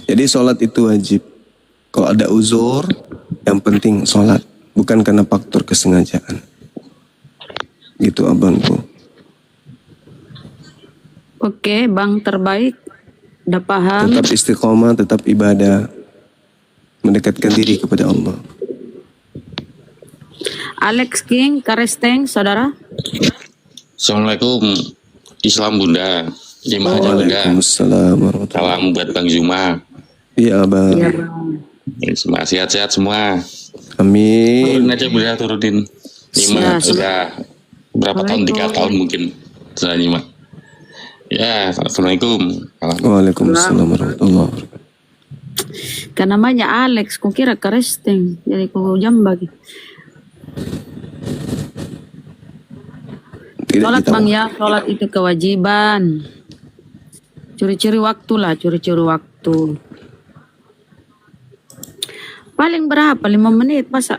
Jadi sholat itu wajib. Kalau ada uzur, yang penting sholat. Bukan karena faktor kesengajaan. Gitu abangku. Oke, Bang terbaik. Udah paham. Tetap istiqomah, tetap ibadah. Mendekatkan diri kepada Allah. Alex King, Karesteng, saudara. Assalamualaikum. Islam Bunda. Jemaah Bunda. Waalaikumsalam warahmatullahi. Salam buat Bang Zuma. Iya Bang. Iya Bang. Semua sehat-sehat semua. Amin. Turunin aja Bunda, turunin. Nyimak sudah berapa tahun? 3 tahun mungkin sudah nyimak. Ya, Assalamualaikum. Waalaikumsalam warahmatullahi wabarakatuh. Kan namanya Alex, ku kira Karesteng. Jadi ku jambak. Sholat Bang ya, sholat itu kewajiban. Curi-curi waktu lah, curi-curi waktu. Paling berapa? 5 menit masa?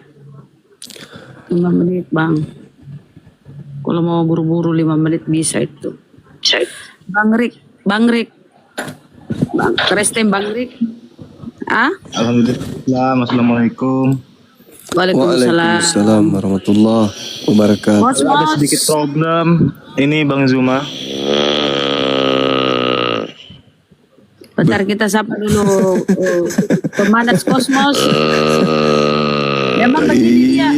5 menit Bang. Kalau mau buru-buru 5 menit bisa itu. Bang Rik. Bang Karesteng Bang Rik. Alhamdulillah, Assalamualaikum. Waalaikumsalam warahmatullahi wabarakatuh. Ada sedikit problem. Ini Bang Zuma. Bentar kita sapa dulu pemanas kosmos. Memang begini dia.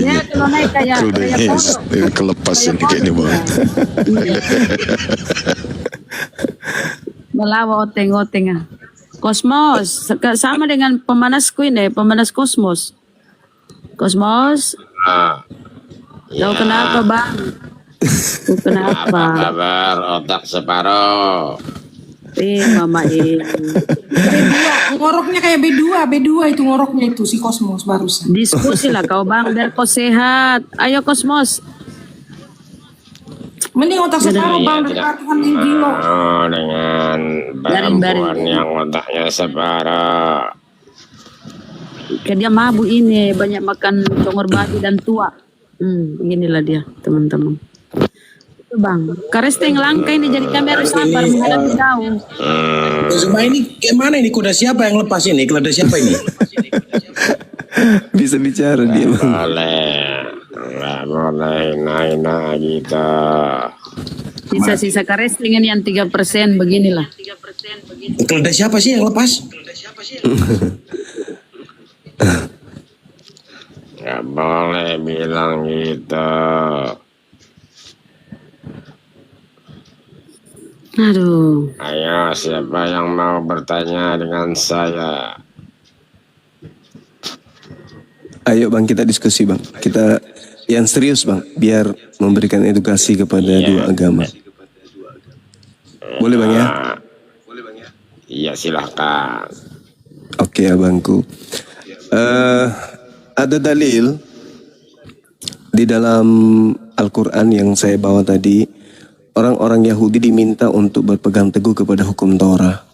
Dia kalau naik kayak kelepas ini kayaknya Bang. Melawa oteng-oteng. Kosmos sama dengan pemanasku ini, pemanas kosmos. Kosmos. Tahu kenapa Bang? Kenapa? Apa kabar otak separuh? Mama B2, ngoroknya kayak B2 itu ngoroknya itu si Kosmos barusan. Diskusi lah kau Bang, biar kau sehat. Ayo Kosmos. Mending otak separuh Bang daripada Tuhan yang gila. Dengan perempuan yang otaknya separuh. Kayak dia mabuk ini, banyak makan congor babi dan tua. Inilah dia teman-teman. Itu Bang, Karesteng langka ini jadi kami harus sabar menghadapi kau. Zuma ini kayak mana ini, kuda siapa yang lepas ini? Kuda siapa ini? Bisa bicara dia Bang. Nggak boleh naik gitu. Sisa-sisa Karesteng ini yang 3% beginilah. Kuda siapa sih yang lepas? Nggak boleh bilang gitu. Aduh. Ayo, siapa yang mau bertanya dengan saya? Ayo Bang, kita diskusi Bang. Kita yang serius Bang, biar memberikan edukasi kepada dua agama. Boleh Bang ya? Iya silahkan. Oke abangku. Ada dalil di dalam Al-Quran yang saya bawa tadi. Orang-orang Yahudi diminta untuk berpegang teguh kepada hukum Torah.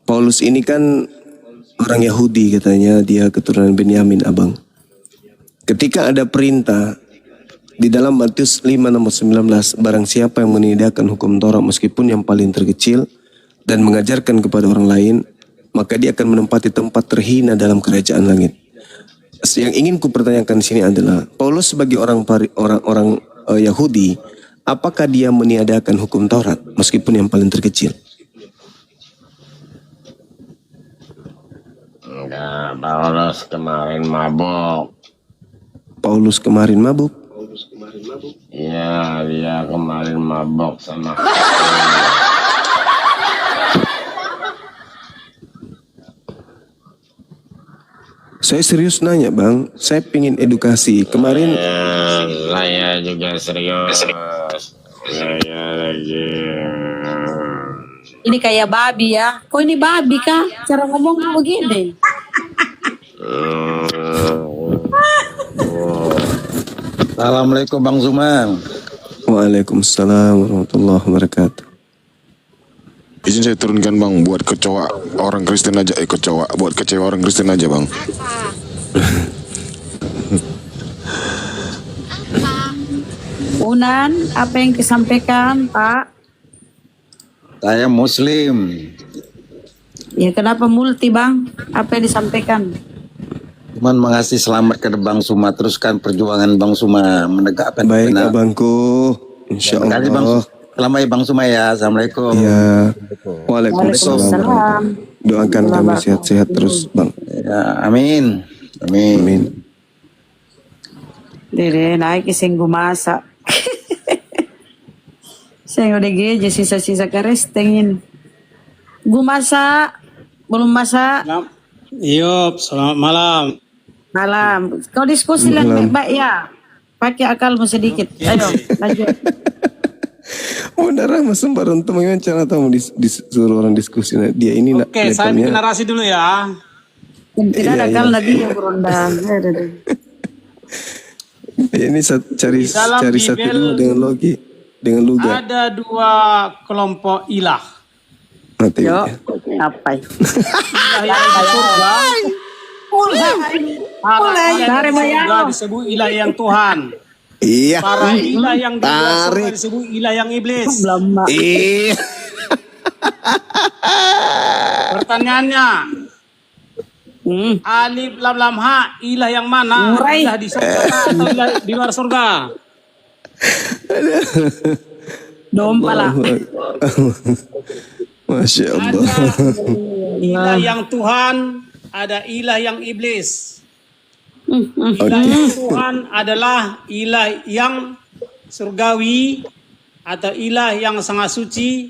Paulus ini kan orang Yahudi katanya, dia keturunan Benyamin abang. Ketika ada perintah Di dalam Matius 5 nomor 19, barang siapa yang meniadakan hukum Taurat meskipun yang paling terkecil dan mengajarkan kepada orang lain, maka dia akan menempati tempat terhina dalam kerajaan langit. Yang ingin kupertanyakan di sini adalah Paulus sebagai orang Yahudi, apakah dia meniadakan hukum Taurat meskipun yang paling terkecil? Enggak, Paulus kemarin mabok. Paulus kemarin mabuk? Iya, dia kemarin mabok sama Saya serius nanya bang, saya pingin edukasi. Kemarin saya juga serius. Saya lagi. Ini kayak babi ya. Kok ini babi kah? Cara ngomong begini. Assalamualaikum Bang Zuma. Waalaikumsalam warahmatullahi wabarakatuh. Izin saya turunkan bang, buat kecoa orang Kristen aja, buat kecewa orang Kristen aja bang. Unan, apa yang disampaikan Pak? Saya Muslim. Ya kenapa multi Bang? Apa yang disampaikan? Cuman mengasih selamat ke Bang Suma, teruskan perjuangan Bang Suma menegakkan. Baik abangku, insya Allah. Selamat ya Bang Suma ya. Assalamualaikum. Ya. Waalaikumsalam. Doakan kami sehat-sehat terus Bang. Ya, amin. Amin. Dere naik iseng gumasa. Saya udah geje sisa-sisa kerestengin. Gumasa belum masak. Yop, selamat malam. Malam. Kau diskusi lah baik ya. Pakai akalmu sedikit. Ayo lanjut. Benar mas sembarang teman cara tahu disuruh orang diskusi. Nah, dia ini nak. Oke, saya bikin narasi dulu ya. Tidak ada akal lagi yang berondang. Ini cari satu dulu dengan logi, dengan luga. Ada dua kelompok ilah. Yo, apa? Ilah yang di surga. Para ilah yang di surga disebut ilah yang Tuhan. Iya. Para ilah yang di luar surga disebut ilah yang iblis. Iya. Pertanyaannya, alif lam lam ha, ilah yang mana? Ilah di surga atau ilah di luar surga? Dompa lah. Masya Allah. Ada ilah yang Tuhan, ada ilah yang iblis. Ilah yang Tuhan adalah ilah yang surgawi atau ilah yang sangat suci,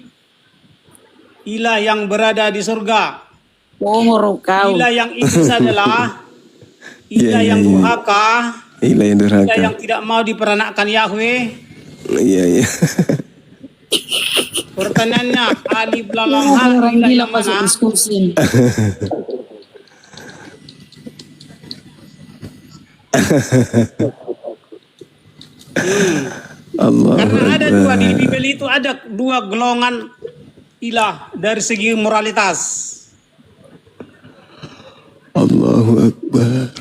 ilah yang berada di surga. Ilah yang iblis adalah ilah yang durhaka, ilah yang tidak mau diperanakkan Yahweh. Iya. Pertanyaannya, alif lam lam ha, ilah yang mana? Karena ada dua di Bibel itu, ada dua golongan ilah dari segi moralitas. Allahu Akbar.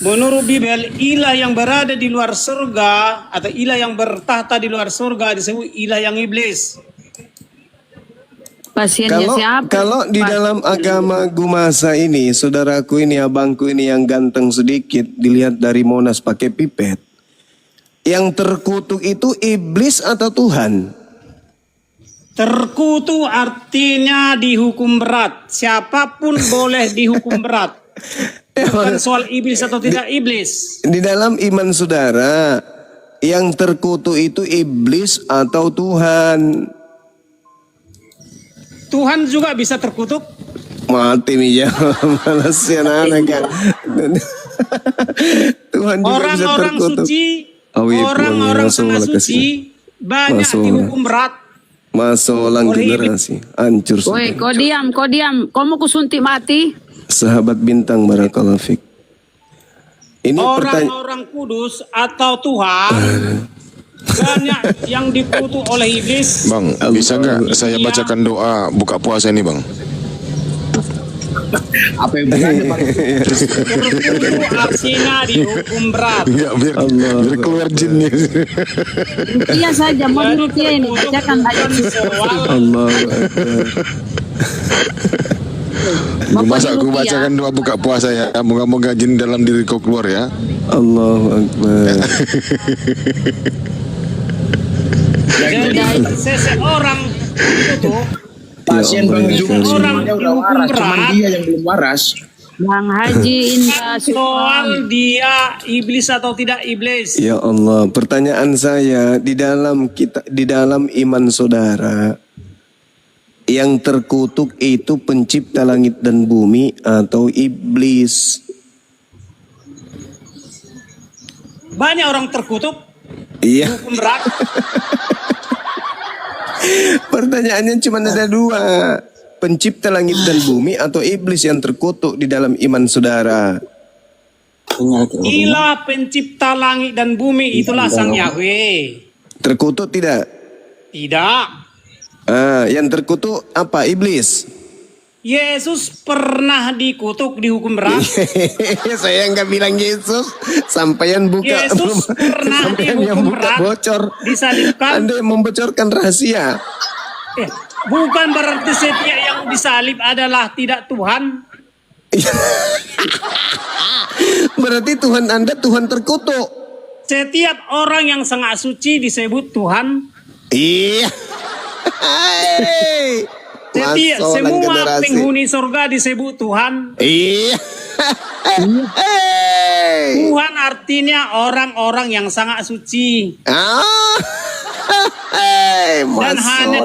Menurut Bibel, ilah yang berada di luar surga atau ilah yang bertahta di luar surga disebut ilah yang iblis. Kalau di dalam agama Gumasa ini, saudaraku ini, abangku ini yang ganteng sedikit, dilihat dari Monas pakai pipet, yang terkutuk itu iblis atau Tuhan? Terkutuk artinya dihukum berat. Siapapun boleh dihukum berat. Bukan soal iblis atau tidak iblis. Di dalam iman saudara, yang terkutuk itu iblis atau Tuhan? Tuhan juga bisa terkutuk. Mati nih ya, malas ya anak kan. Tuhan juga bisa terkutuk. Orang-orang sangat suci banyak dihukum berat. Masalah generasi hancur. Woi, kau diam. Kau mau kusuntik mati? Sahabat bintang barakallahu fik. Ini orang-orang kudus atau Tuhan banyak yang dikutuk oleh iblis. Bang, bisa nggak saya bacakan doa buka puasa ini bang? Apa yang berani Bang? Berkutu artinya dihukum berat. Ya, biar keluar jinnya. Iya saja, mau rupiah ini bacakan ayat. Allah. Aku bacakan doa buka puasa ya. Moga-moga jin dalam diri kau keluar ya. Allahu Akbar. Jadi seseorang itu Pasien Bang Juma orang semuanya udah waras, cuman dia yang belum waras. Bang Haji Indra soal dia iblis atau tidak iblis. Ya Allah, pertanyaan saya di dalam iman saudara yang terkutuk itu pencipta langit dan bumi atau iblis? Banyak orang terkutuk. Iya. Hukum berat. Pertanyaannya cuma ada dua. Pencipta langit dan bumi atau iblis yang terkutuk di dalam iman saudara? Ilah pencipta langit dan bumi, itulah Sang Yahweh. Terkutuk tidak? Tidak. Yang terkutuk apa? Iblis. Yesus pernah dikutuk, dihukum berat. Saya nggak bilang Yesus. Sampaian buka. Yesus pernah sampaian yang dihukum buka berat, bocor. disalibkan. Anda yang membocorkan rahasia. Bukan berarti setiap yang disalib adalah tidak Tuhan. Berarti Tuhan Anda Tuhan terkutuk. Setiap orang yang sangat suci disebut Tuhan. Iya. Setiap semua penghuni surga disebut Tuhan. Iya. Tuhan artinya orang-orang yang sangat suci. Dan hanya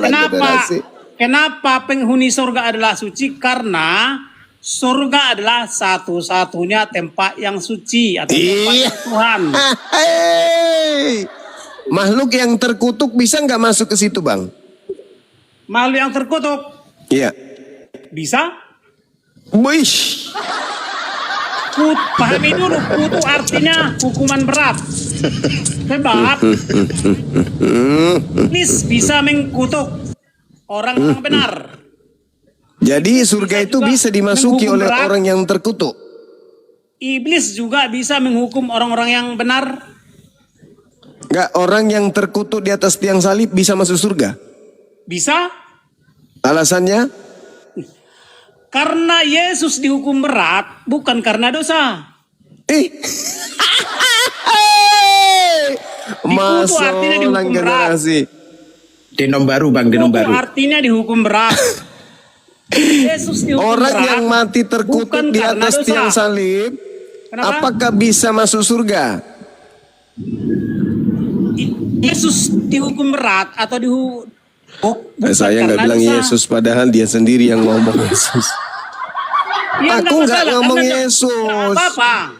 kenapa penghuni surga adalah suci? Karena surga adalah satu-satunya tempat yang suci atau tempat Tuhan. Makhluk yang terkutuk bisa nggak masuk ke situ, Bang? Makhluk yang terkutuk? Iya. Bisa? Wish. Pahami dulu, kutu artinya hukuman berat. Sebab iblis bisa mengkutuk orang-orang benar. Jadi surga itu bisa dimasuki oleh orang yang terkutuk. Iblis juga bisa menghukum orang-orang yang benar. Enggak, orang yang terkutuk di atas tiang salib bisa masuk surga? Bisa. Alasannya? Karena Yesus dihukum berat bukan karena dosa. Dikutuk artinya dihukum berat. Denom baru Bang, denom baru. Artinya dihukum berat. Yesus dihukum orang berat, yang mati terkutuk di atas tiang salib, apakah bisa masuk surga? Yesus dihukum berat atau dihukum? Saya nggak bilang dosa. Yesus, padahal dia sendiri yang ngomong Yesus. Ya, aku nggak ngomong Yesus. Apa-apa.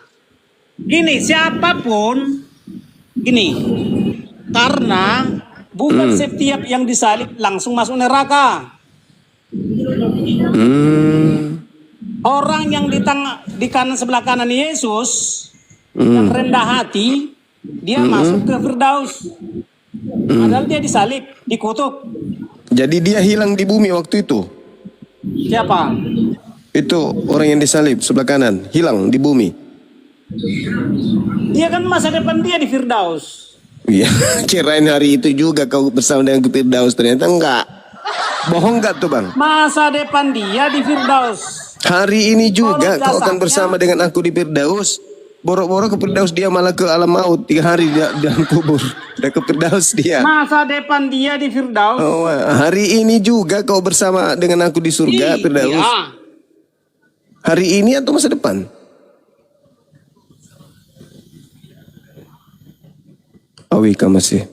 Gini, siapapun, gini, karena bukan setiap yang disalib langsung masuk neraka. Orang yang di kanan sebelah kanan Yesus yang rendah hati, dia masuk ke Firdaus. Padahal dia disalib, dikutuk. Jadi dia hilang di bumi waktu itu. Siapa? Itu orang yang disalib sebelah kanan, hilang di bumi. Dia kan masa depan dia di Firdaus. Iya, kirain hari itu juga kau bersama dengan Firdaus, ternyata enggak. Bohong enggak tuh, Bang? Masa depan dia di Firdaus. Hari ini juga kau akan bersama dengan aku di Firdaus. Borok-borok ke Firdaus, dia malah ke alam maut 3 hari di dalam kubur. Udah ke Firdaus dia. Masa depan dia di Firdaus. Oh, hari ini juga kau bersama dengan aku di surga, Firdaus. Iya. Hari ini atau masa depan? Awi ka masih.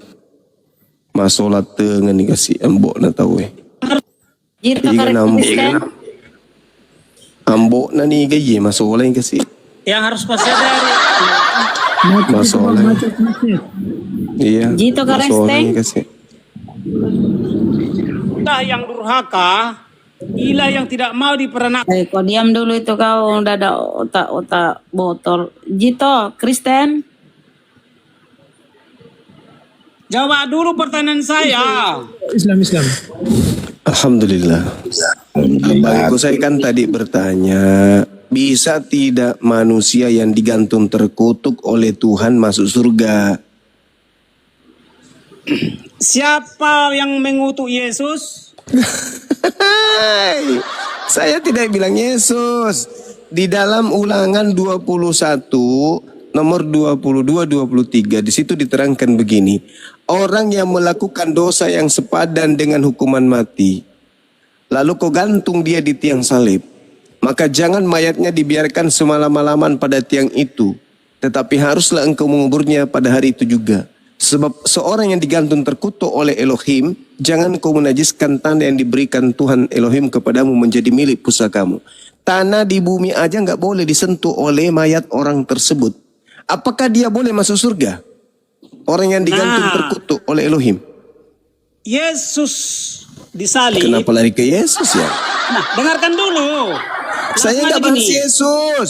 Masolat dengan dikasih embok na tahu Jika Kristen. Ambok na ni gaye masolat yang kasih. Yang harus pasadari. Masolat. Iya. Jito Kristen. Ilah yang durhaka, ilah yang tidak mau diperanakan. Kau diam dulu itu, kau udah ada otak-otak botol. Jito Kristen. Jawab dulu pertanyaan saya. Islam. Alhamdulillah. Bagiku saya kan tadi bertanya, bisa tidak manusia yang digantung terkutuk oleh Tuhan masuk surga? Siapa yang mengutuk Yesus? Saya tidak bilang Yesus. Di dalam Ulangan 21 nomor 22-23 di situ diterangkan begini. Orang yang melakukan dosa yang sepadan dengan hukuman mati, lalu kau gantung dia di tiang salib, maka jangan mayatnya dibiarkan semalam-malaman pada tiang itu, tetapi haruslah engkau menguburnya pada hari itu juga. Sebab seorang yang digantung terkutuk oleh Elohim, jangan kau menajiskan tanah yang diberikan Tuhan Elohim kepadamu menjadi milik pusakamu. Tanah di bumi aja nggak boleh disentuh oleh mayat orang tersebut. Apakah dia boleh masuk surga? Orang yang digantung terkutuk oleh Elohim. Yesus disalib. Kenapa lari ke Yesus ya? Nah, dengarkan dulu. Saya nggak bahas Yesus.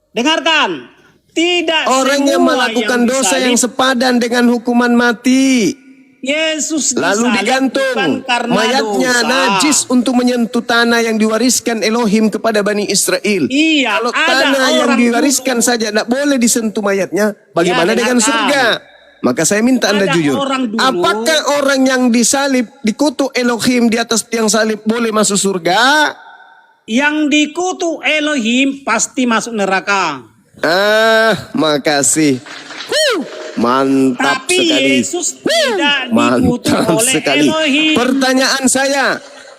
Dengarkan. Tidak orang yang melakukan dosa yang sepadan dengan hukuman mati, Yesus lalu digantung, mayatnya dosa. najis untuk menyentuh tanah yang diwariskan Elohim kepada Bani Israel. Iya, kalau tanah yang diwariskan saja tidak boleh disentuh mayatnya, bagaimana dengan surga? Maka saya minta Anda jujur. Apakah orang yang disalib, dikutuk Elohim di atas tiang salib boleh masuk surga? Yang dikutuk Elohim pasti masuk neraka. Makasih. Mantap Tapi sekali. Yesus tidak dikutuk Mantap oleh sekali. Elohim. Pertanyaan saya,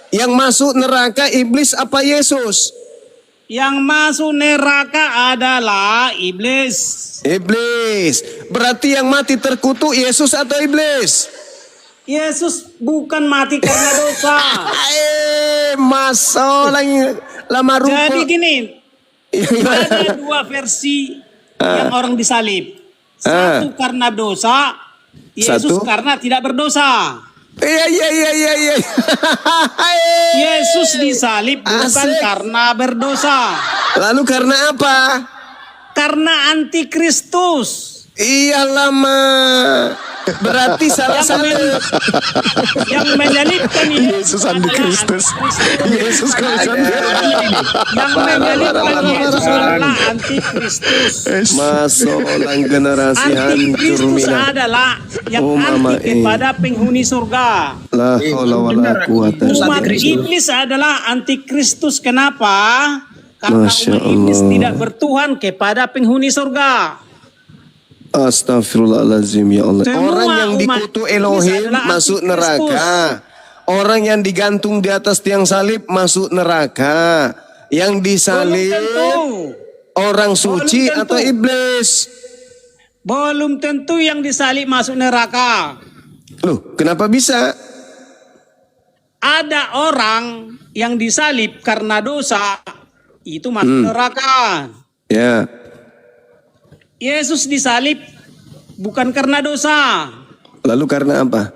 yang masuk neraka iblis apa Yesus? Yang masuk neraka adalah iblis. Iblis. Berarti yang mati terkutuk Yesus atau iblis? Yesus bukan mati karena dosa. Lama rupa. Jadi gini, ada dua versi yang orang disalib. Satu karena dosa, Yesus karena tidak berdosa. Iya. Yesus disalib bukan karena berdosa. Lalu karena apa? Karena antikristus. Iya lama. Berarti salah-salah yang menyalibkan Yesus antikristus. Yesus yang menyalibkan Yesus adalah antikristus. Masolang generasi hancur Antikristus mina. adalah yang anti kepada penghuni surga. La haula wala quwata illa Umat billah. iblis adalah antikristus. Kenapa? Karena Masya umat iblis Allah. tidak bertuhan kepada penghuni surga. Astagfirullahaladzim ya Allah. Semua Orang yang umat dikutuk Elohim adalah masuk antikristus. neraka. Orang yang digantung di atas tiang salib masuk neraka. Yang disalib orang suci atau iblis? Belum tentu yang disalib masuk neraka. Loh, kenapa bisa? Ada orang yang disalib karena dosa, itu masuk neraka. Ya. Yesus disalib bukan karena dosa. Lalu karena apa?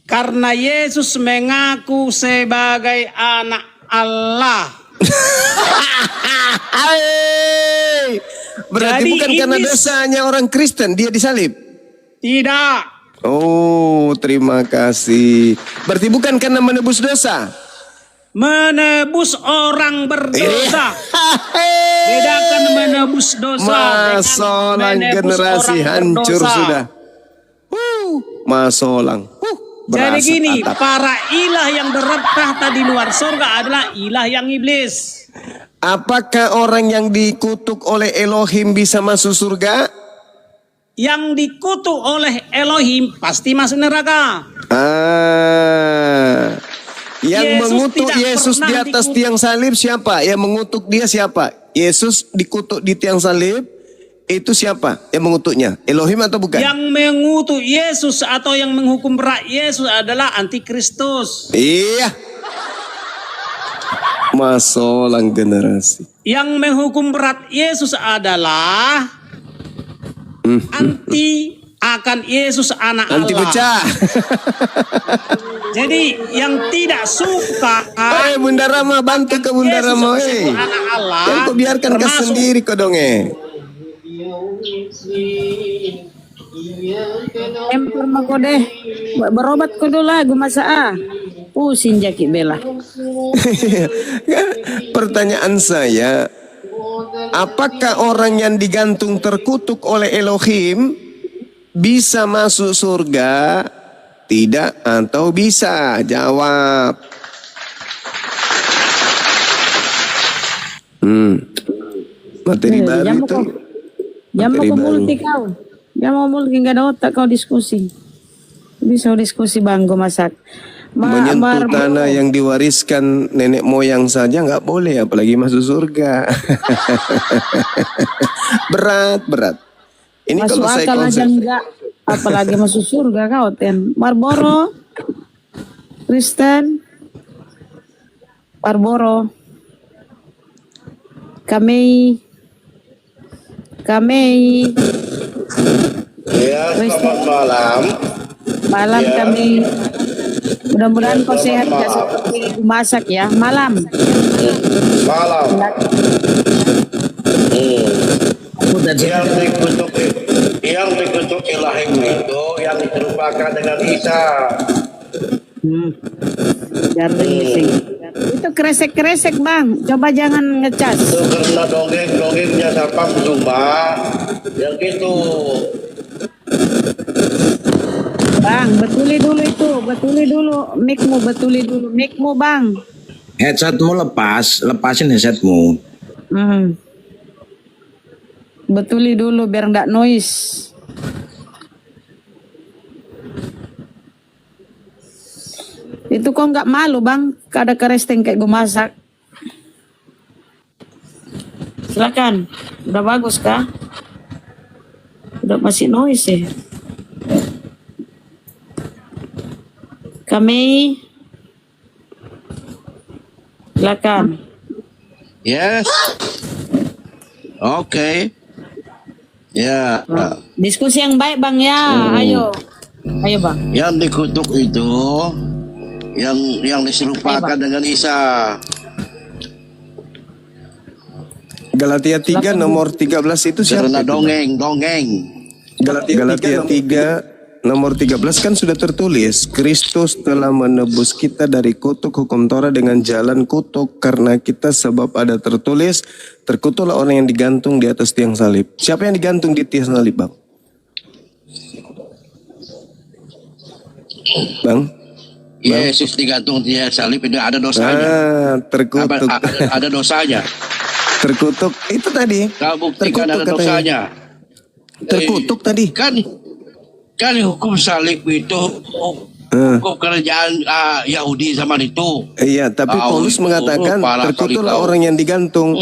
Karena Yesus mengaku sebagai anak Allah. Berarti Jadi bukan karena iblis- dosanya orang Kristen dia disalib? Tidak. Oh, terima kasih. Berarti bukan karena menebus dosa? Menebus orang berdosa. Bedakan menebus dosa Masolang dengan menebus generasi orang hancur berdosa. sudah. Masolang. Jadi Berasap gini, atap. para ilah yang bertahta di luar surga adalah ilah yang iblis. Apakah orang yang dikutuk oleh Elohim bisa masuk surga? Yang dikutuk oleh Elohim pasti masuk neraka. Yang Yesus mengutuk tidak Yesus pernah di atas dikutuk. tiang salib siapa? Yang mengutuk dia siapa? Yesus dikutuk di tiang salib, itu siapa yang mengutuknya? Elohim atau bukan? Yang mengutuk Yesus atau yang menghukum berat Yesus adalah antikristus. Iya. Masolang generasi. Yang menghukum berat Yesus adalah anti akan Yesus anak Anti Allah. pecah. Jadi yang tidak suka Bunda Rama, bantu ke Bunda Yesus Rama. sebagai anak Allah, Yang kau biarkan ke termasuk- sendiri kau dong. Empur mako deh. Berobat ko dulu lagu masa pusing jaki bela. Pertanyaan saya, apakah orang yang digantung terkutuk oleh Elohim bisa masuk surga? Tidak atau bisa? Jawab. Materi baru itu. Jangan mau multi kau. Jangan mau multi, nggak ada otak kau diskusi. Bisa diskusi bang, gue masak. Menyentuh tanah yang diwariskan nenek moyang saja nggak boleh, apalagi masuk surga. berat. Ini masuk kalau saya akal aja konsep. enggak, apalagi masuk surga kau ten. Marlboro, Kristen, Marlboro, kami. Ya, selamat malam. Malam Ya. kami. Mudah-mudahan kau sehat ya seperti masak ya. Malam. Malam. Yang dikutuk Elohim itu yang diserupakan dengan Isa. Jadi sih. Itu kresek-kresek bang. Coba jangan ngecas. Itu karena dongeng-dongengnya siapa cuma yang gitu. Bang, betuli dulu itu. Betuli dulu. Mic-mu bang. Headsetmu lepasin headsetmu. Betuli dulu biar nggak noise. Itu kok nggak malu bang? Kada keresteng kayak gue masak. Silakan. Udah bagus kah? Udah masih noise ya? Kami. Silakan. Yes. Oke. Ya. Diskusi yang baik bang ya. Ayo bang. Yang dikutuk itu yang diserupakan dengan Isa. Galatia 3 nomor 13 itu siapa? Karena itu? dongeng. Galatia 3 nomor 13 kan sudah tertulis, Kristus telah menebus kita dari kutuk hukum Taurat dengan jalan kutuk, karena kita sebab ada tertulis, terkutuklah orang yang digantung di atas tiang salib. Siapa yang digantung di tiang salib, Bang? Bang? Yesus digantung di salib itu ada dosanya. Terkutuk. Ada dosanya. Terkutuk itu tadi. Kau buktikan ada dosanya. Terkutuk tadi. Kan hukum salib itu hukum kerajaan Yahudi zaman itu. Iya, tapi Paulus mengatakan terkutuklah orang yang digantung.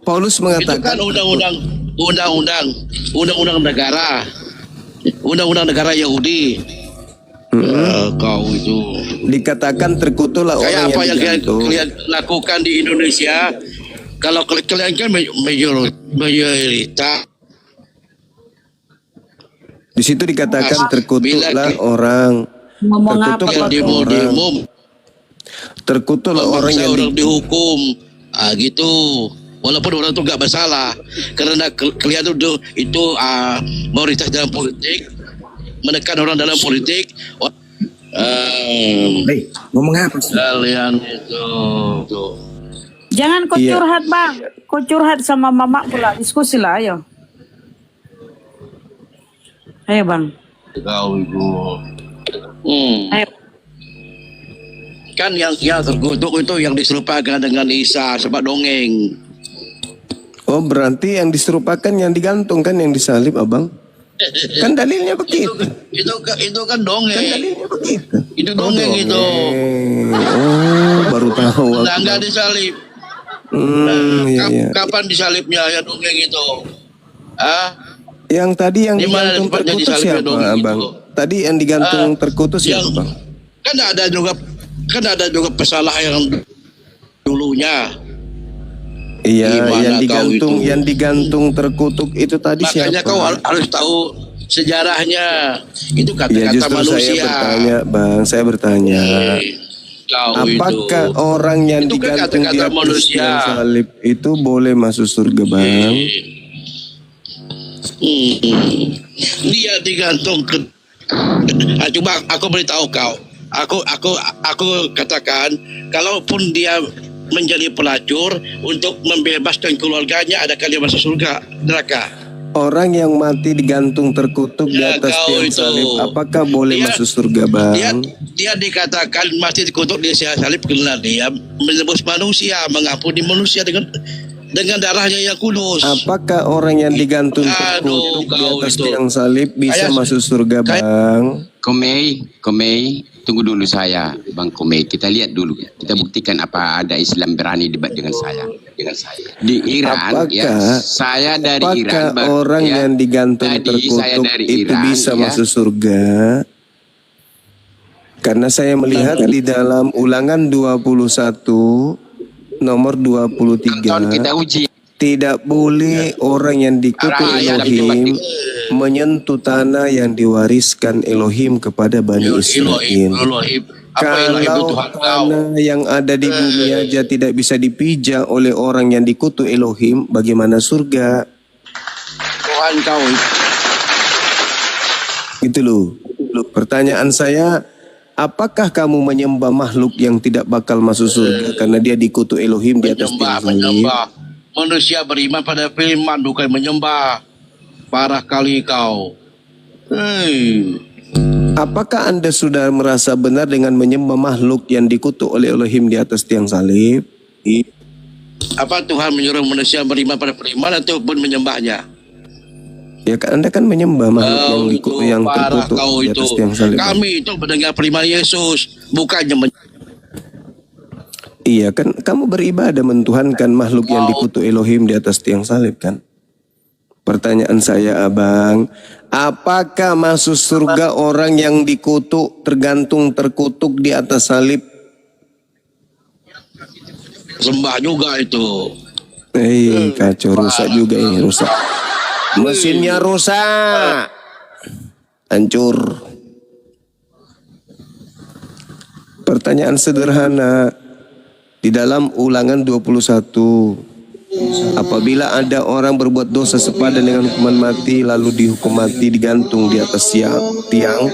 Paulus mengatakan itu kan undang-undang negara. Undang-undang negara Yahudi. Kau itu dikatakan terkutuklah orang apa yang digantung. kalian lakukan di Indonesia. Kalau kalian kan mayoritas. Di situ dikatakan terkutuklah orang. Terkutuklah orang yang dihukum. Gitu. Walaupun orang itu nggak bersalah, karena kalian itu mayoritas dalam politik, menekan orang dalam politik. Ngomong apa sih? Kalian itu. Jangan kau curhat bang. Kau curhat sama mama pula. Diskusi lah ayo. Ayo bang. Kau itu. Ayo. Kan yang terkutuk itu yang diserupakan dengan Isa sebab dongeng. Oh, berarti yang diserupakan yang digantung kan yang disalib, Abang? Kan dalilnya begitu. Itu kan dongeng. Kan dalilnya begitu. Itu dongeng itu. Oh, baru tahu. Enggak disalib. Iya. Kapan disalibnya ya dongeng itu? Yang tadi yang Dimana digantung terkutuk siapa, Abang? Tadi yang digantung terkutuk siapa, Bang? Kan ada juga pesalah yang dulunya. Iya, Gimana yang digantung terkutuk itu tadi Makanya siapa? kau harus tahu sejarahnya. Itu Ya, kata-kata justru manusia. saya bertanya, Bang. Saya bertanya. Apakah orang yang Itu kan digantung di kata-kata atas manusia. tiang salib itu boleh masuk surga, Bang? Dia digantung ke. Coba aku beritahu kau. Aku katakan, kalaupun dia menjadi pelacur untuk membebaskan keluarganya, adakah dia masuk surga, neraka? Orang yang mati digantung terkutuk di atas tiang salib, apakah boleh masuk surga, Bang? Dia dikatakan mati terkutuk di tiang salib karena dia menebus manusia, mengampuni manusia dengan darahnya yang kudus. Apakah orang yang digantung terkutuk di atas tiang salib bisa masuk surga, Bang? Komei, tunggu dulu saya, Bang Komei. Kita lihat dulu, kita buktikan apa ada Islam berani debat dengan saya. Di Iran, saya dari Iran. Apakah orang yang digantung terkutuk itu bisa masuk surga? Karena saya melihat di dalam Ulangan 21 nomor 23, tidak boleh orang yang dikutuk Elohim menyentuh tanah yang diwariskan Elohim kepada Bani Israel. Kalau tanah yang ada di bumi aja tidak bisa dipijak oleh orang yang dikutuk Elohim, bagaimana surga? Tuhan kau. Gitu loh. Pertanyaan saya, apakah kamu menyembah makhluk yang tidak bakal masuk surga karena dia dikutuk Elohim di atas tiang salib? Manusia beriman pada firman, bukan menyembah. Parah kali kau. Apakah Anda sudah merasa benar dengan menyembah makhluk yang dikutuk oleh Elohim di atas tiang salib? Apa Tuhan menyuruh manusia beriman pada firman ataupun menyembahnya? Ya kan Anda kan menyembah makhluk yang dikutuk, yang terkutuk di atas tiang salib. Kami itu mendengar firman Yesus, bukannya Iya kan, kamu beribadah mentuhankan makhluk yang dikutuk Elohim di atas tiang salib kan? Pertanyaan saya, Abang, apakah masuk surga orang yang dikutuk, tergantung terkutuk di atas salib? Sembah juga itu. Kacau, rusak juga ini, rusak. Mesinnya rusak. Hancur. Pertanyaan sederhana. Di dalam Ulangan 21, apabila ada orang berbuat dosa sepadan dengan hukuman mati lalu dihukum mati digantung di atas tiang,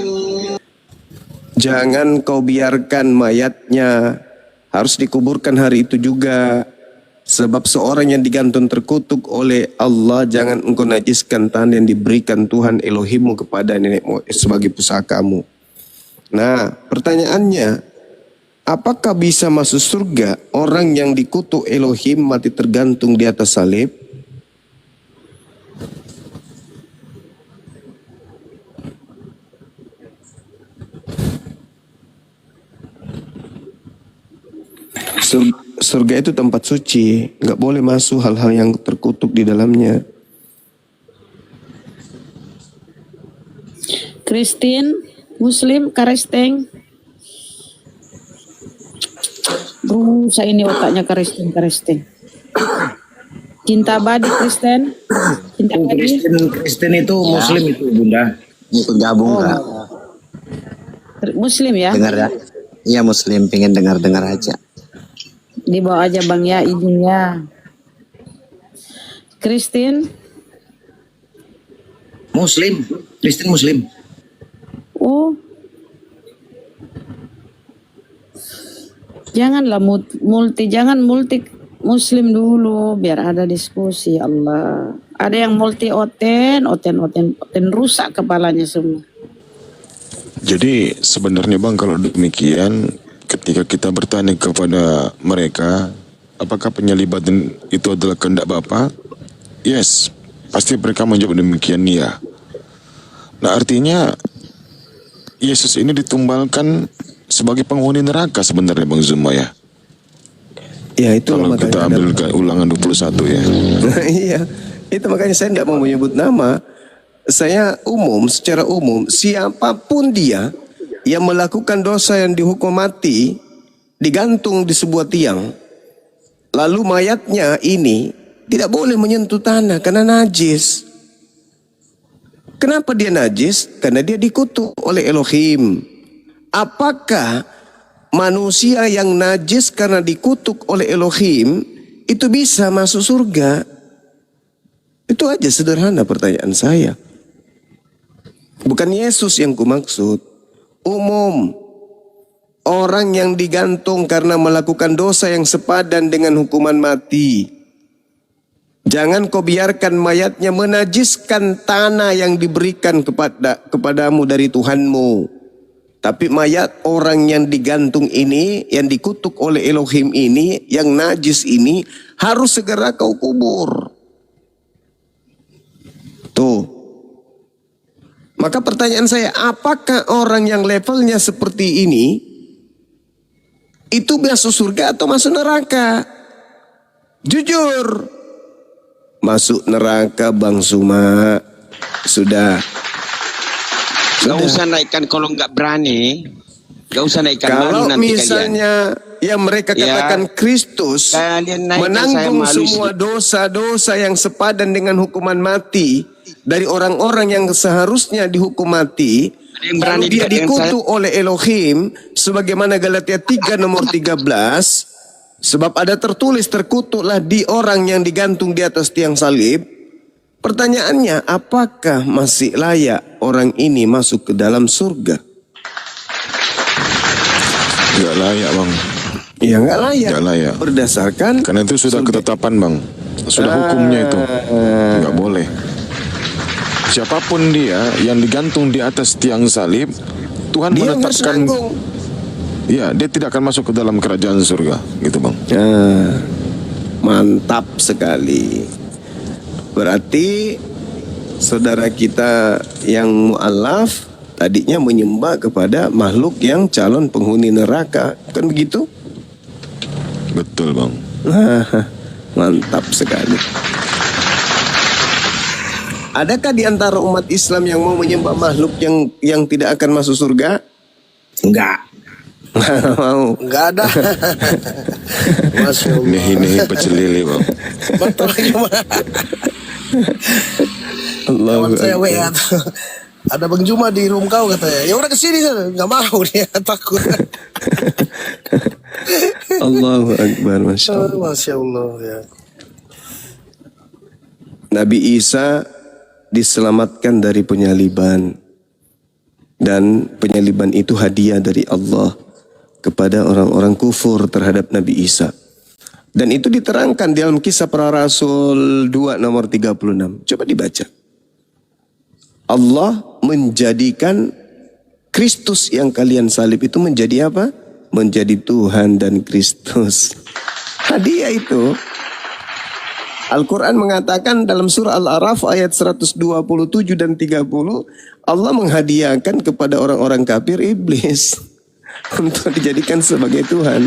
jangan kau biarkan mayatnya, harus dikuburkan hari itu juga. Sebab seorang yang digantung terkutuk oleh Allah, jangan engkau najiskan tanah yang diberikan Tuhan Elohimmu kepada nenek moyang sebagai pusakamu. Nah, pertanyaannya, apakah bisa masuk surga orang yang dikutuk Elohim mati tergantung di atas salib? Surga itu tempat suci, nggak boleh masuk hal-hal yang terkutuk di dalamnya. Kristen, Muslim, Kristen. Rusak ini otaknya Kristen. Cinta abadi Kristen. Cinta abadi. Kristen itu Muslim itu Bunda. Ikut gabung nggak? Muslim ya? Dengar ya? Iya Muslim, pengen dengar-dengar aja. Dibawa aja Bang ya izinnya. Kristen. Muslim, Kristen Muslim. Oh. Janganlah jangan multi Muslim dulu biar ada diskusi. Allah. Ada yang multi oten rusak kepalanya semua. Jadi sebenarnya Bang, kalau demikian, ketika kita bertanya kepada mereka, apakah penyelibatan itu adalah kehendak Bapa? Yes, pasti mereka menjawab demikian ya. Nah artinya Yesus ini ditumbalkan sebagai penghuni neraka sebenarnya Bang Zuma ya. Ya itu kalau kita ambil Ulangan 21 ya. Iya, itu makanya saya nggak mau menyebut nama. Saya secara umum, siapapun dia yang melakukan dosa yang dihukum mati, digantung di sebuah tiang, lalu mayatnya ini tidak boleh menyentuh tanah karena najis. Kenapa dia najis? Karena dia dikutuk oleh Elohim. Apakah manusia yang najis karena dikutuk oleh Elohim itu bisa masuk surga? Itu Itu aja sederhana pertanyaan saya. Bukan Yesus yang kumaksud. Umum. Orang yang digantung karena melakukan dosa yang sepadan dengan hukuman mati. Jangan kau biarkan mayatnya menajiskan tanah yang diberikan kepadamu dari Tuhanmu. Tapi mayat orang yang digantung ini, yang dikutuk oleh Elohim ini, yang najis ini, harus segera kau kubur. Tuh. Maka pertanyaan saya, apakah orang yang levelnya seperti ini, itu masuk surga atau masuk neraka? Jujur. Masuk neraka Bang Suma. Sudah. Gak usah naikkan kalau nggak berani. Gak usah naikkan malu Kalau nanti misalnya yang mereka katakan Kristus menanggung semua dosa-dosa yang sepadan dengan hukuman mati dari orang-orang yang seharusnya dihukum mati, lalu dia dikutuk oleh Elohim sebagaimana Galatia 3 nomor 13, sebab ada tertulis terkutuklah di orang yang digantung di atas tiang salib. Pertanyaannya, apakah masih layak orang ini masuk ke dalam surga? Nggak layak bang. Ya nggak layak. Nggak layak. Berdasarkan karena itu sudah ketetapan bang. Sudah hukumnya itu. Nggak boleh. Siapapun dia yang digantung di atas tiang salib, Tuhan dia menetapkan. Ya, dia tidak akan masuk ke dalam kerajaan surga, gitu bang. Mantap sekali. Berarti saudara kita yang mu'alaf tadinya menyembah kepada makhluk yang calon penghuni neraka, kan begitu? Betul bang. Mantap sekali. Adakah di antara umat Islam yang mau menyembah makhluk yang tidak akan masuk surga? Enggak. Mau. Enggak ada. Masya Allah. Ini pecel lele bang. Betul gimana? Kawan saya WA ada Bang Juma di room kau katanya. Ya udah kesini sana. Nggak mau dia takut. Allahu Akbar, Masya Allah. Masya Allah ya. Nabi Isa diselamatkan dari penyaliban. Dan penyaliban itu hadiah dari Allah kepada orang-orang kufur terhadap Nabi Isa. Dan itu diterangkan dalam kisah para Rasul 2 nomor 36. Coba dibaca. Allah menjadikan Kristus yang kalian salib itu menjadi apa? Menjadi Tuhan dan Kristus. Hadiah itu. Al-Quran mengatakan dalam surah Al-A'raf ayat 127 dan 30. Allah menghadiahkan kepada orang-orang kafir iblis. Untuk dijadikan sebagai Tuhan.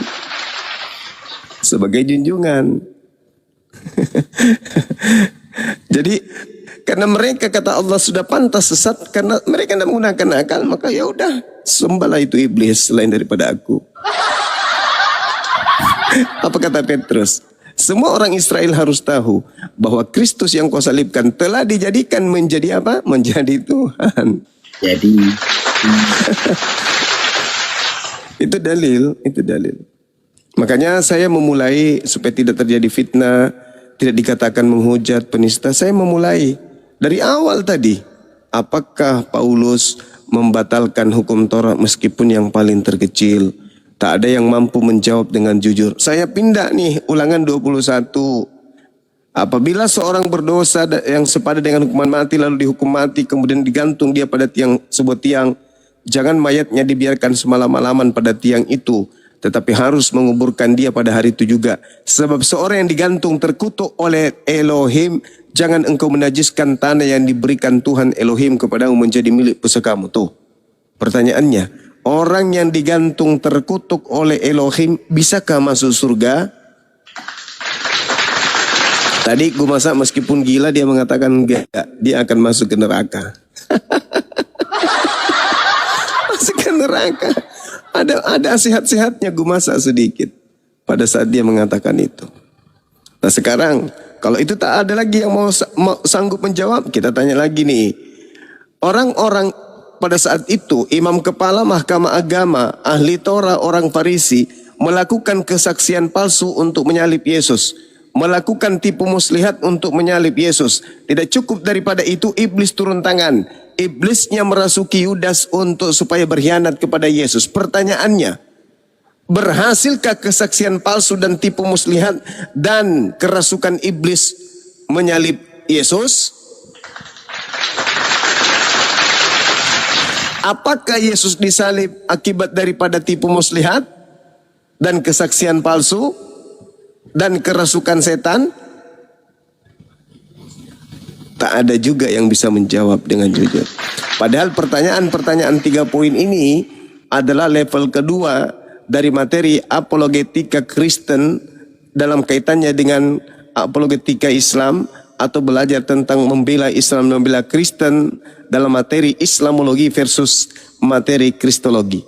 Sebagai junjungan. Jadi karena mereka kata Allah sudah pantas sesat karena mereka tidak menggunakan akal, maka ya udah sembahlah itu iblis selain daripada aku. Apa kata Petrus? Semua orang Israel harus tahu bahwa Kristus yang kau salibkan telah dijadikan menjadi apa? Menjadi Tuhan. Jadi itu dalil, itu dalil. Makanya saya memulai supaya tidak terjadi fitnah, tidak dikatakan menghujat, penista. Saya memulai dari awal tadi. Apakah Paulus membatalkan hukum Taurat meskipun yang paling terkecil? Tak ada yang mampu menjawab dengan jujur. Saya pindah nih, ulangan 21. Apabila seorang berdosa yang sepadan dengan hukuman mati lalu dihukum mati kemudian digantung dia pada sebuah tiang, jangan mayatnya dibiarkan semalam-malaman pada tiang itu, tetapi harus menguburkan dia pada hari itu juga. Sebab seorang yang digantung terkutuk oleh Elohim, jangan engkau menajiskan tanah yang diberikan Tuhan Elohim kepadamu menjadi milik pusakamu. Tuh, pertanyaannya, orang yang digantung terkutuk oleh Elohim, bisakah masuk surga? Tadi gue masa meskipun gila dia mengatakan enggak, dia akan masuk ke neraka. Masuk ke neraka. Ada sehat-sehatnya gue masak sedikit pada saat dia mengatakan itu. Nah sekarang kalau itu tak ada lagi yang mau sanggup menjawab, kita tanya lagi nih. Orang-orang pada saat itu imam kepala mahkamah agama, ahli Torah, orang Farisi melakukan kesaksian palsu untuk menyalib Yesus. melakukan tipu muslihat untuk menyalib Yesus. Tidak cukup daripada itu, iblis turun tangan. Iblisnya merasuki Yudas untuk supaya berkhianat kepada Yesus. Pertanyaannya, berhasilkah kesaksian palsu dan tipu muslihat dan kerasukan iblis menyalib Yesus? Apakah Yesus disalib akibat daripada tipu muslihat dan kesaksian palsu dan kerasukan setan? Tak ada juga yang bisa menjawab dengan jujur. Padahal pertanyaan-pertanyaan 3 poin ini adalah level kedua dari materi apologetika Kristen dalam kaitannya dengan apologetika Islam, atau belajar tentang membela Islam dan membela Kristen dalam materi Islamologi versus materi Kristologi.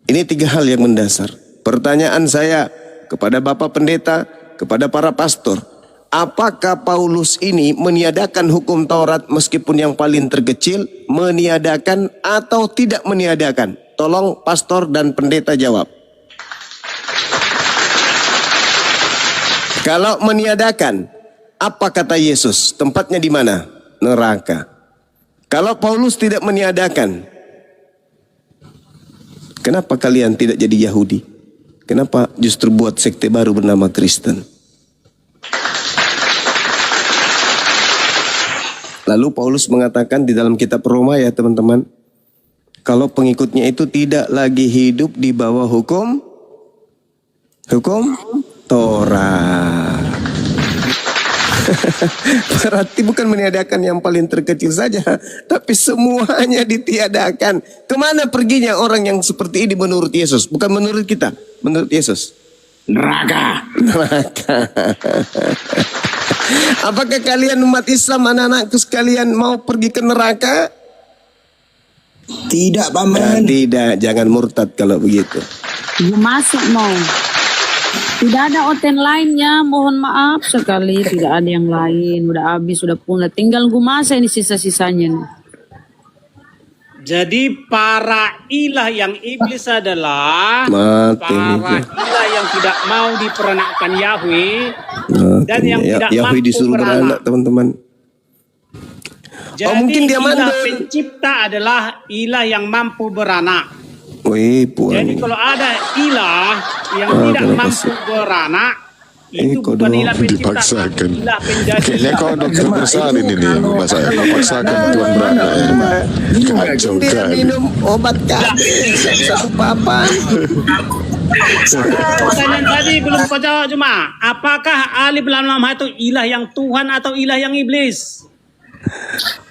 Ini 3 hal yang mendasar. Pertanyaan saya kepada Bapak Pendeta, kepada para pastor, apakah Paulus ini meniadakan hukum Taurat meskipun yang paling terkecil, meniadakan atau tidak meniadakan? Tolong pastor dan pendeta jawab. Kalau meniadakan, apa kata Yesus? Tempatnya di mana? Neraka. Kalau Paulus tidak meniadakan, kenapa kalian tidak jadi Yahudi? Kenapa justru buat sekte baru bernama Kristen? Lalu Paulus mengatakan di dalam kitab Roma ya teman-teman, kalau pengikutnya itu tidak lagi hidup di bawah hukum Torah. Berarti bukan meniadakan yang paling terkecil saja, tapi semuanya ditiadakan. Kemana perginya orang yang seperti ini menurut Yesus? Bukan menurut kita, menurut Yesus. Neraka. Apakah kalian umat Islam, anak-anakku sekalian, mau pergi ke neraka? Tidak, Paman. Tidak, jangan murtad kalau begitu. Masuk mau. Tidak ada oten lainnya, mohon maaf sekali, tidak ada yang lain. Udah habis, udah punah. Tinggal gumasa ini sisa-sisanya nih. Jadi para ilah yang iblis adalah para ilah yang tidak mau diperanakkan Yahweh dan yang tidak Yahweh mampu disuruh beranak, teman-teman. Jadi mungkin dia ilah pencipta adalah ilah yang mampu beranak. Jadi kalau ada ilah yang tidak mampu beranak, itu bukan ilah pencipta, dipaksakan. ilah penjadi. Kayaknya kau dokter bersalin ini Mas Ayah, kau paksakan Tuhan beranak ya. Kacau Dia kan. minum obat kaki satu papan. Pertanyaan tadi belum kau jawab cuma, apakah alif lam mim itu ilah yang Tuhan atau ilah yang iblis?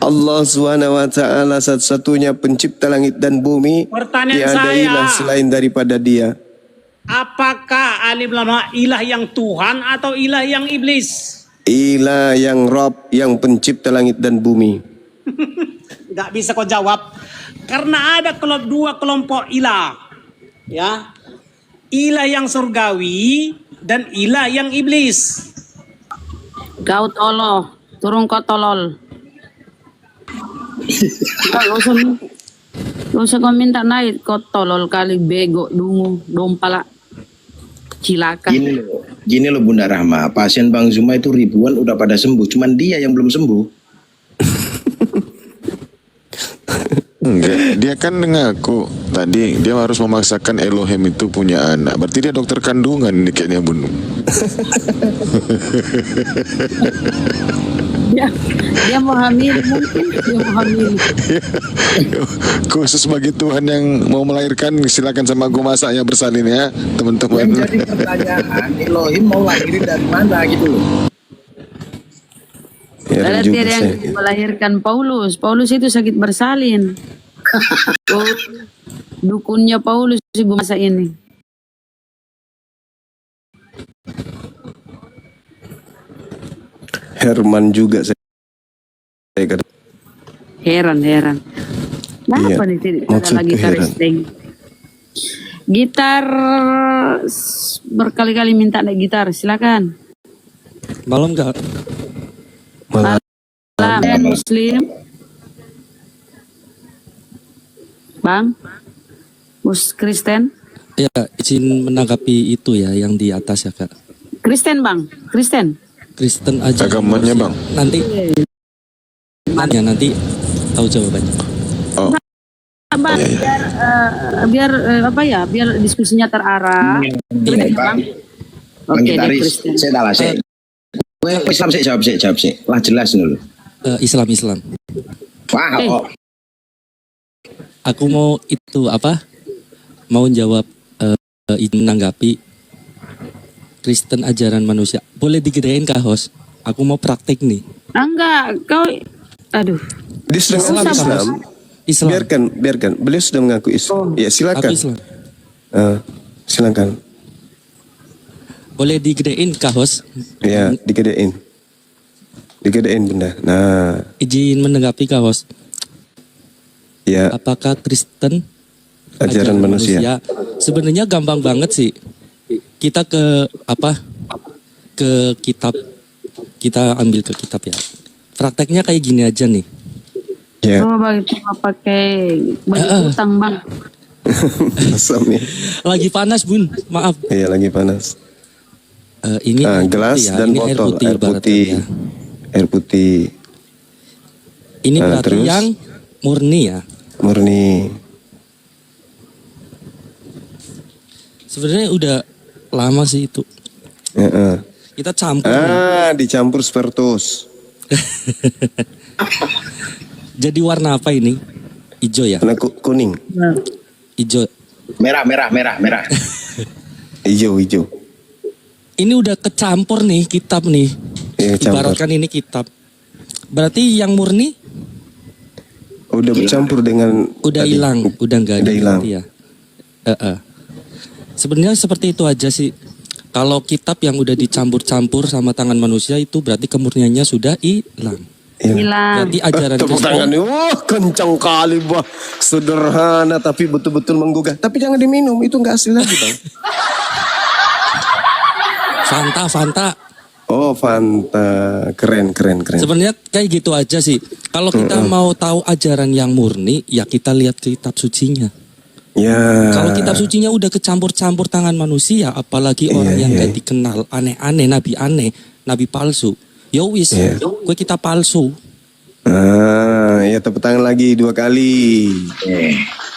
Allah SWT satu-satunya pencipta langit dan bumi. Pertanyaan tiada saya, ilah selain daripada Dia. apakah alif lam mim ilah yang Tuhan atau ilah yang iblis? Ilah yang Rob, yang pencipta langit dan bumi. Nggak bisa kau jawab karena ada dua kelompok ilah, ya, ilah yang surgawi dan ilah yang iblis. Kau tolol, turun kau tolol. Gak usah kau minta naik, kau tolol kali, bego, dungu, dompala, cilaka. Gini loh Bunda Rahma, pasien Bang Zuma itu ribuan udah pada sembuh, cuman dia yang belum sembuh. Enggak, dia kan ngaku tadi dia harus memaksakan Elohim itu punya anak. Berarti dia dokter kandungan nih kayaknya Bun. Dia mau hamil mungkin, dia mau hamil. Khusus bagi Tuhan yang mau melahirkan, silakan sama gue masaknya bersalin ya teman-teman. Yang jadi pertanyaan, Elohim mau lahirin dari mana gitu loh. Ada dia yang melahirkan Paulus. Paulus itu sakit bersalin. Dukunnya Paulus sih masa ini. Herman juga saya kata. Heran. Kenapa nih tidak ada lagi gitar string? Gitar berkali-kali minta naik gitar, silakan. Malam gak? Malam Muslim. Bang, Kristen. Ya, izin menanggapi itu ya yang di atas ya Kak. Kristen bang, Kristen. Kristen aja. Agamanya bang. Nanti nanti tahu jawabannya. Oh. Bang, biar apa ya, biar diskusinya terarah. Ini bang. Bang Gitaris, saya tahu saya. Islam sih jawab sih. Lah jelas dulu. Islam. Wah, Aku mau itu apa? Mau jawab menanggapi Kristen ajaran manusia. Boleh digedein kah host? Aku mau praktek nih. Enggak, kau aduh. Dia sudah mengaku Islam. Biarkan. Beliau sudah mengaku Islam. Ya silakan. Aku Islam. Silakan. Boleh digedein kah host? Ya, digedein bunda. Nah. Izin menanggapi kah host? Ya. Apakah Kristen ajaran manusia? Sebenarnya gampang banget sih. Kita ke kitab. Kita ambil ke kitab ya. Prakteknya kayak gini aja nih. Ya. Oh, bang, cuma pakai baju utang bang. Lagi panas bun, maaf. Iya lagi panas. Ini gelas ya. dan Ini botol air putih. Ini berarti terus? yang murni ya. Murni. Sebenarnya udah lama sih itu. Kita campur. Dicampur spiritus. Jadi warna apa ini? Hijau ya? Warna kuning. Hijau. Merah. Hijau. Ini udah kecampur nih kitab nih. Ibaratkan ini kitab. Berarti yang murni? Udah bercampur dengan. Udah hilang, udah nggak ada. Hilang. Ya. Sebenarnya seperti itu aja sih. Kalau kitab yang udah dicampur-campur sama tangan manusia itu berarti kemurniannya sudah hilang. Hilang. Jadi ajaran tepuk tangan. Wah, kencang kali, Bah. Sederhana tapi betul-betul menggugah. Tapi jangan diminum, itu nggak asli lagi, Bang. Fanta. Oh, Fanta. Keren. Sebenarnya kayak gitu aja sih. Kalau kita mau tahu ajaran yang murni, ya kita lihat kitab sucinya. Ya. Kalau kitab sucinya udah kecampur-campur tangan manusia, apalagi orang yang gak dikenal, aneh-aneh, nabi palsu. Ya wis, gue kita palsu. Ya tepuk tangan lagi 2 kali.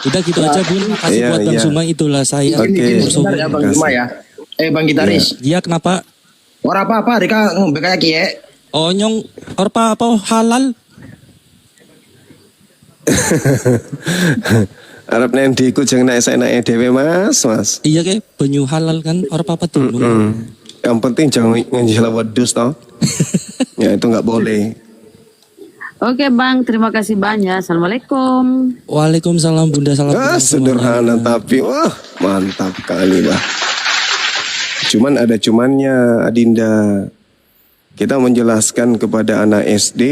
Udah gitu aja bun, makasih buat Bang Zuma, itulah saya. Oke. Ya Bang Zuma ya. Bang Gitaris. Iya kenapa? Ora apa-apa, Rika ngombe kayak kie. Oh nyong, ora apa halal. Arab nanti ku jangan naik saya naik dewe mas. Iya ke, banyu halal kan, ora apa tuh. Yang penting jangan ngejelah wedus toh. Ya itu nggak boleh. Oke bang, terima kasih banyak. Assalamualaikum. Waalaikumsalam bunda, salam. Sederhana tapi wah mantap kali bah. Cuman ada cumannya Adinda. Kita menjelaskan kepada anak SD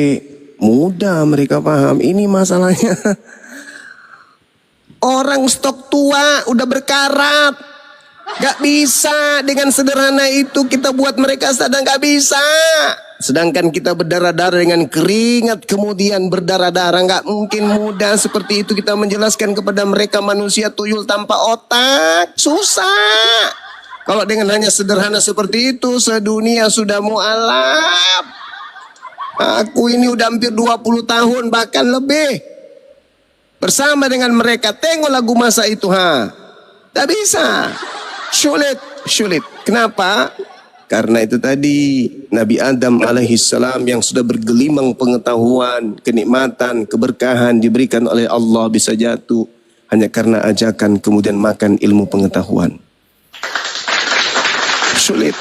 mudah mereka paham. Ini masalahnya. Orang stok tua udah berkarat. Gak bisa dengan sederhana itu kita buat mereka sadar, gak bisa. Sedangkan kita berdarah-darah dengan keringat kemudian berdarah-darah. Gak mungkin mudah seperti itu kita menjelaskan kepada mereka manusia tuyul tanpa otak. Susah. Kalau dengan hanya sederhana seperti itu sedunia sudah mualaf. Aku ini udah hampir 20 tahun bahkan lebih bersama dengan mereka. Tengok lagu masa itu tak bisa. Sulit. Kenapa? Karena itu tadi Nabi Adam alaihissalam yang sudah bergelimang pengetahuan, kenikmatan, keberkahan diberikan oleh Allah bisa jatuh hanya karena ajakan kemudian makan ilmu pengetahuan. Sulit.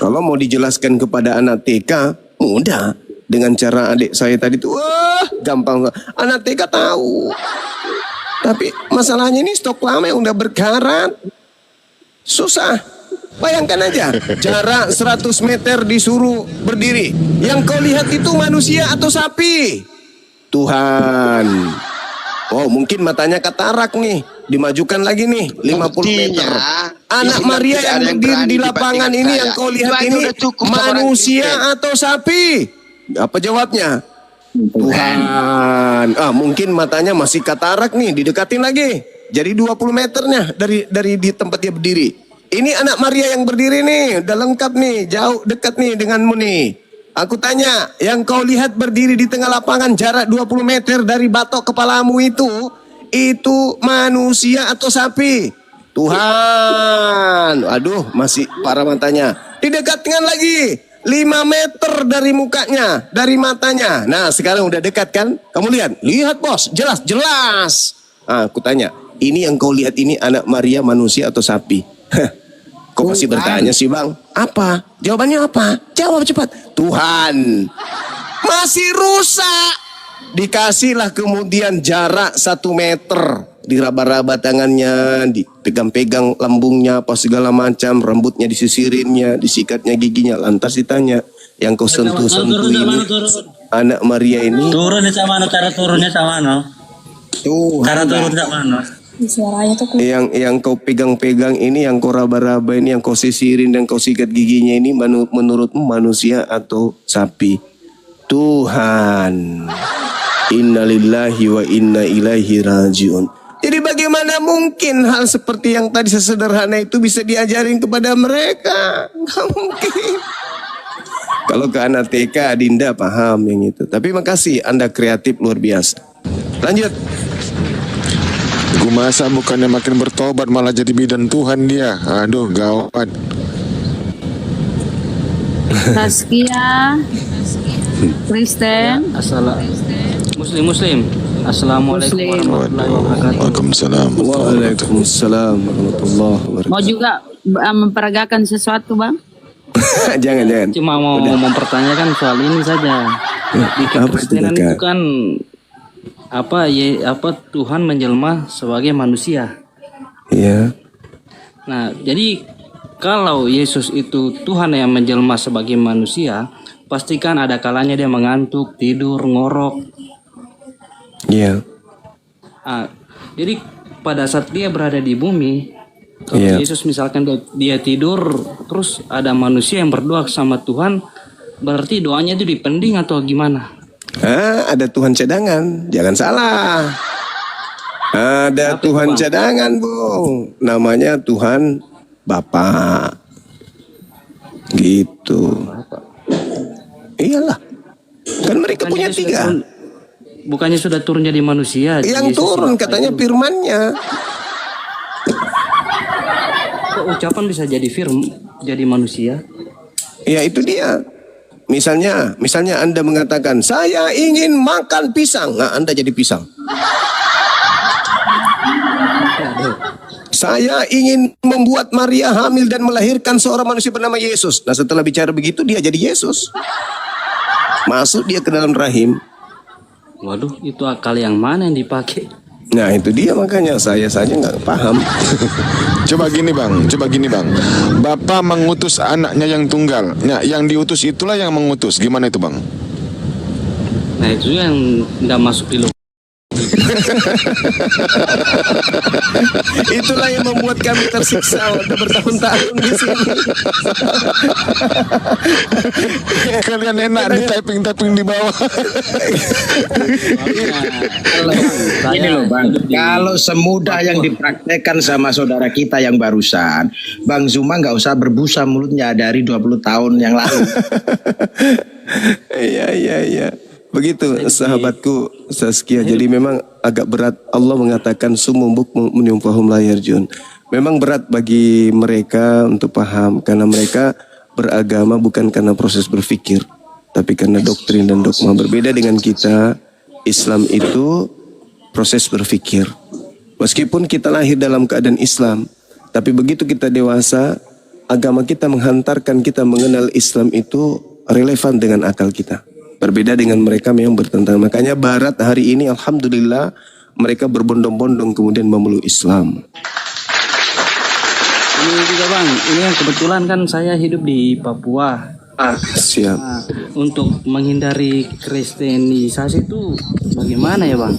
Kalau mau dijelaskan kepada anak TK mudah. Dengan cara adik saya tadi itu wah gampang. Anak TK tahu. Tapi masalahnya ini stok lama yang udah berkarat. Susah. Bayangkan aja, jarak 100 meter disuruh berdiri. Yang kau lihat itu manusia atau sapi? Tuhan. Oh mungkin matanya katarak nih. Dimajukan lagi nih 50 meter. Anak Maria yang berdiri di lapangan ini yang kau lihat ini manusia atau sapi? Apa jawabnya? Tuhan. Mungkin matanya masih katarak nih, didekatin lagi. Jadi 20 meternya dari di tempat dia berdiri. Ini anak Maria yang berdiri nih, udah lengkap nih, jauh dekat nih denganmu nih. Aku tanya, yang kau lihat berdiri di tengah lapangan jarak 20 meter dari batok kepalamu itu manusia atau sapi? Tuhan. Aduh, masih parah matanya. Didekatkan lagi, 5 meter dari mukanya, dari matanya. Nah, sekarang udah dekat kan? Kamu lihat, lihat bos, jelas. Aku tanya, ini yang kau lihat ini anak Maria manusia atau sapi? Kok masih bertanya sih bang? Apa? Jawabannya apa? Jawab cepat. Tuhan. Masih rusak. Dikasihlah kemudian jarak 1 meter. Diraba-raba tangannya, dipegang-pegang lambungnya, apa segala macam. Rambutnya disisirinnya, disikatnya giginya. Lantas ditanya, yang kau sentuh-sentuh ini anak Maria ini? Turunnya sama mana? Cara turunnya sama mana? Cara turunnya mana? Suaranya tuh yang kau pegang-pegang ini, yang kau raba-raba ini, yang kau sisirin dan kau sikat giginya ini menurutmu manusia atau sapi? Tuhan. Innalillahi wa inna ilaihi rajiun. Jadi bagaimana mungkin hal seperti yang tadi sesederhana itu bisa diajarin kepada mereka? Nggak mungkin. Kalau ke anak TK, Dinda paham yang itu. Tapi makasih, Anda kreatif luar biasa. Lanjut. Masa bukannya makin bertobat malah jadi bidan Tuhan dia. Aduh, gawat. Taskia, Kristen, Muslim. Assalamualaikum warahmatullahi wabarakatuh. Waalaikumsalam warahmatullahi wabarakatuh. mau juga memperagakan sesuatu bang? Jangan. Cuma mau mempertanyakan soal ini saja. Di kekristenan itu kan apa Tuhan menjelma sebagai manusia. Iya. Nah, jadi kalau Yesus itu Tuhan yang menjelma sebagai manusia, pastikan ada kalanya dia mengantuk, tidur, ngorok. Iya. Jadi pada saat dia berada di bumi, kalau Yesus misalkan dia tidur, terus ada manusia yang berdoa sama Tuhan, berarti doanya itu dipending atau gimana? Ada Tuhan cadangan, jangan salah. Ada Tuhan cadangan, Bung. Namanya Tuhan Bapa. Gitu. Iyalah. Kan mereka punya 3. Bukannya sudah turun jadi manusia? Yang turun katanya firman-Nya. Kok ucapan bisa jadi manusia? Ya itu dia. Misalnya Anda mengatakan, saya ingin makan pisang. Nah, Anda jadi pisang. Saya ingin membuat Maria hamil dan melahirkan seorang manusia bernama Yesus. Nah, setelah bicara begitu, dia jadi Yesus. Masuk dia ke dalam rahim. Waduh, itu akal yang mana yang dipakai? Nah, itu dia makanya saya saja nggak paham. Coba gini bang, Bapak mengutus anaknya yang tunggal. Nah, yang diutus itulah yang mengutus. Gimana itu bang? Nah, itu yang nggak masuk di logika. Itulah yang membuat kami tersiksa udah bertahun-tahun di sini. Kalian enak di typing di bawah. Ini loh bang, kalau semudah yang dipraktekkan sama saudara kita yang barusan, Bang Zuma nggak usah berbusa mulutnya dari 20 tahun yang lalu. Iya. Begitu sahabatku Saskia. Jadi memang agak berat. Allah mengatakan sumum bukmun fahum la yarjun. Memang berat bagi mereka untuk paham, karena mereka beragama bukan karena proses berpikir, tapi karena doktrin dan dogma. Berbeda dengan kita, Islam itu proses berpikir. Meskipun kita lahir dalam keadaan Islam, tapi begitu kita dewasa, agama kita menghantarkan kita mengenal Islam itu relevan dengan akal kita. Berbeda dengan mereka memang bertentangan. Makanya Barat hari ini alhamdulillah mereka berbondong-bondong kemudian memeluk Islam. Ini juga bang, ini yang kebetulan kan saya hidup di Papua. Siap. Nah, untuk menghindari kristenisasi itu bagaimana ya bang?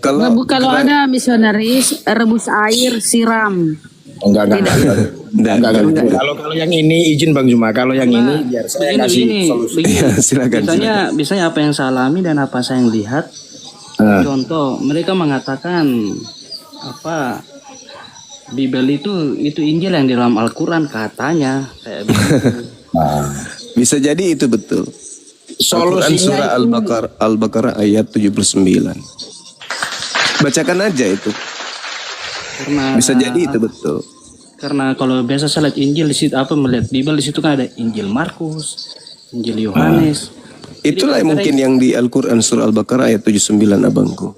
Kalau ada misionaris rebus air siram. Enggak. Kalau yang ini izin Bang Zuma, kalau yang ini biar saya kasih solusi. Silakan. Biasanya apa yang saya alami dan apa saya yang lihat. Contoh, mereka mengatakan Bible itu Injil yang di dalam Al-Quran katanya. Kayak begitu. Bisa jadi itu betul. Al-Quran surah Al-Baqarah ayat 79. Bacakan aja itu. Karena Bisa jadi itu betul. Karena kalau biasa saya lihat Injil di situ melihat Bible di situ kan ada Injil Markus, Injil Yohanes. Itulah mungkin yang di Al-Quran surah Al-Baqarah ayat 79 abangku.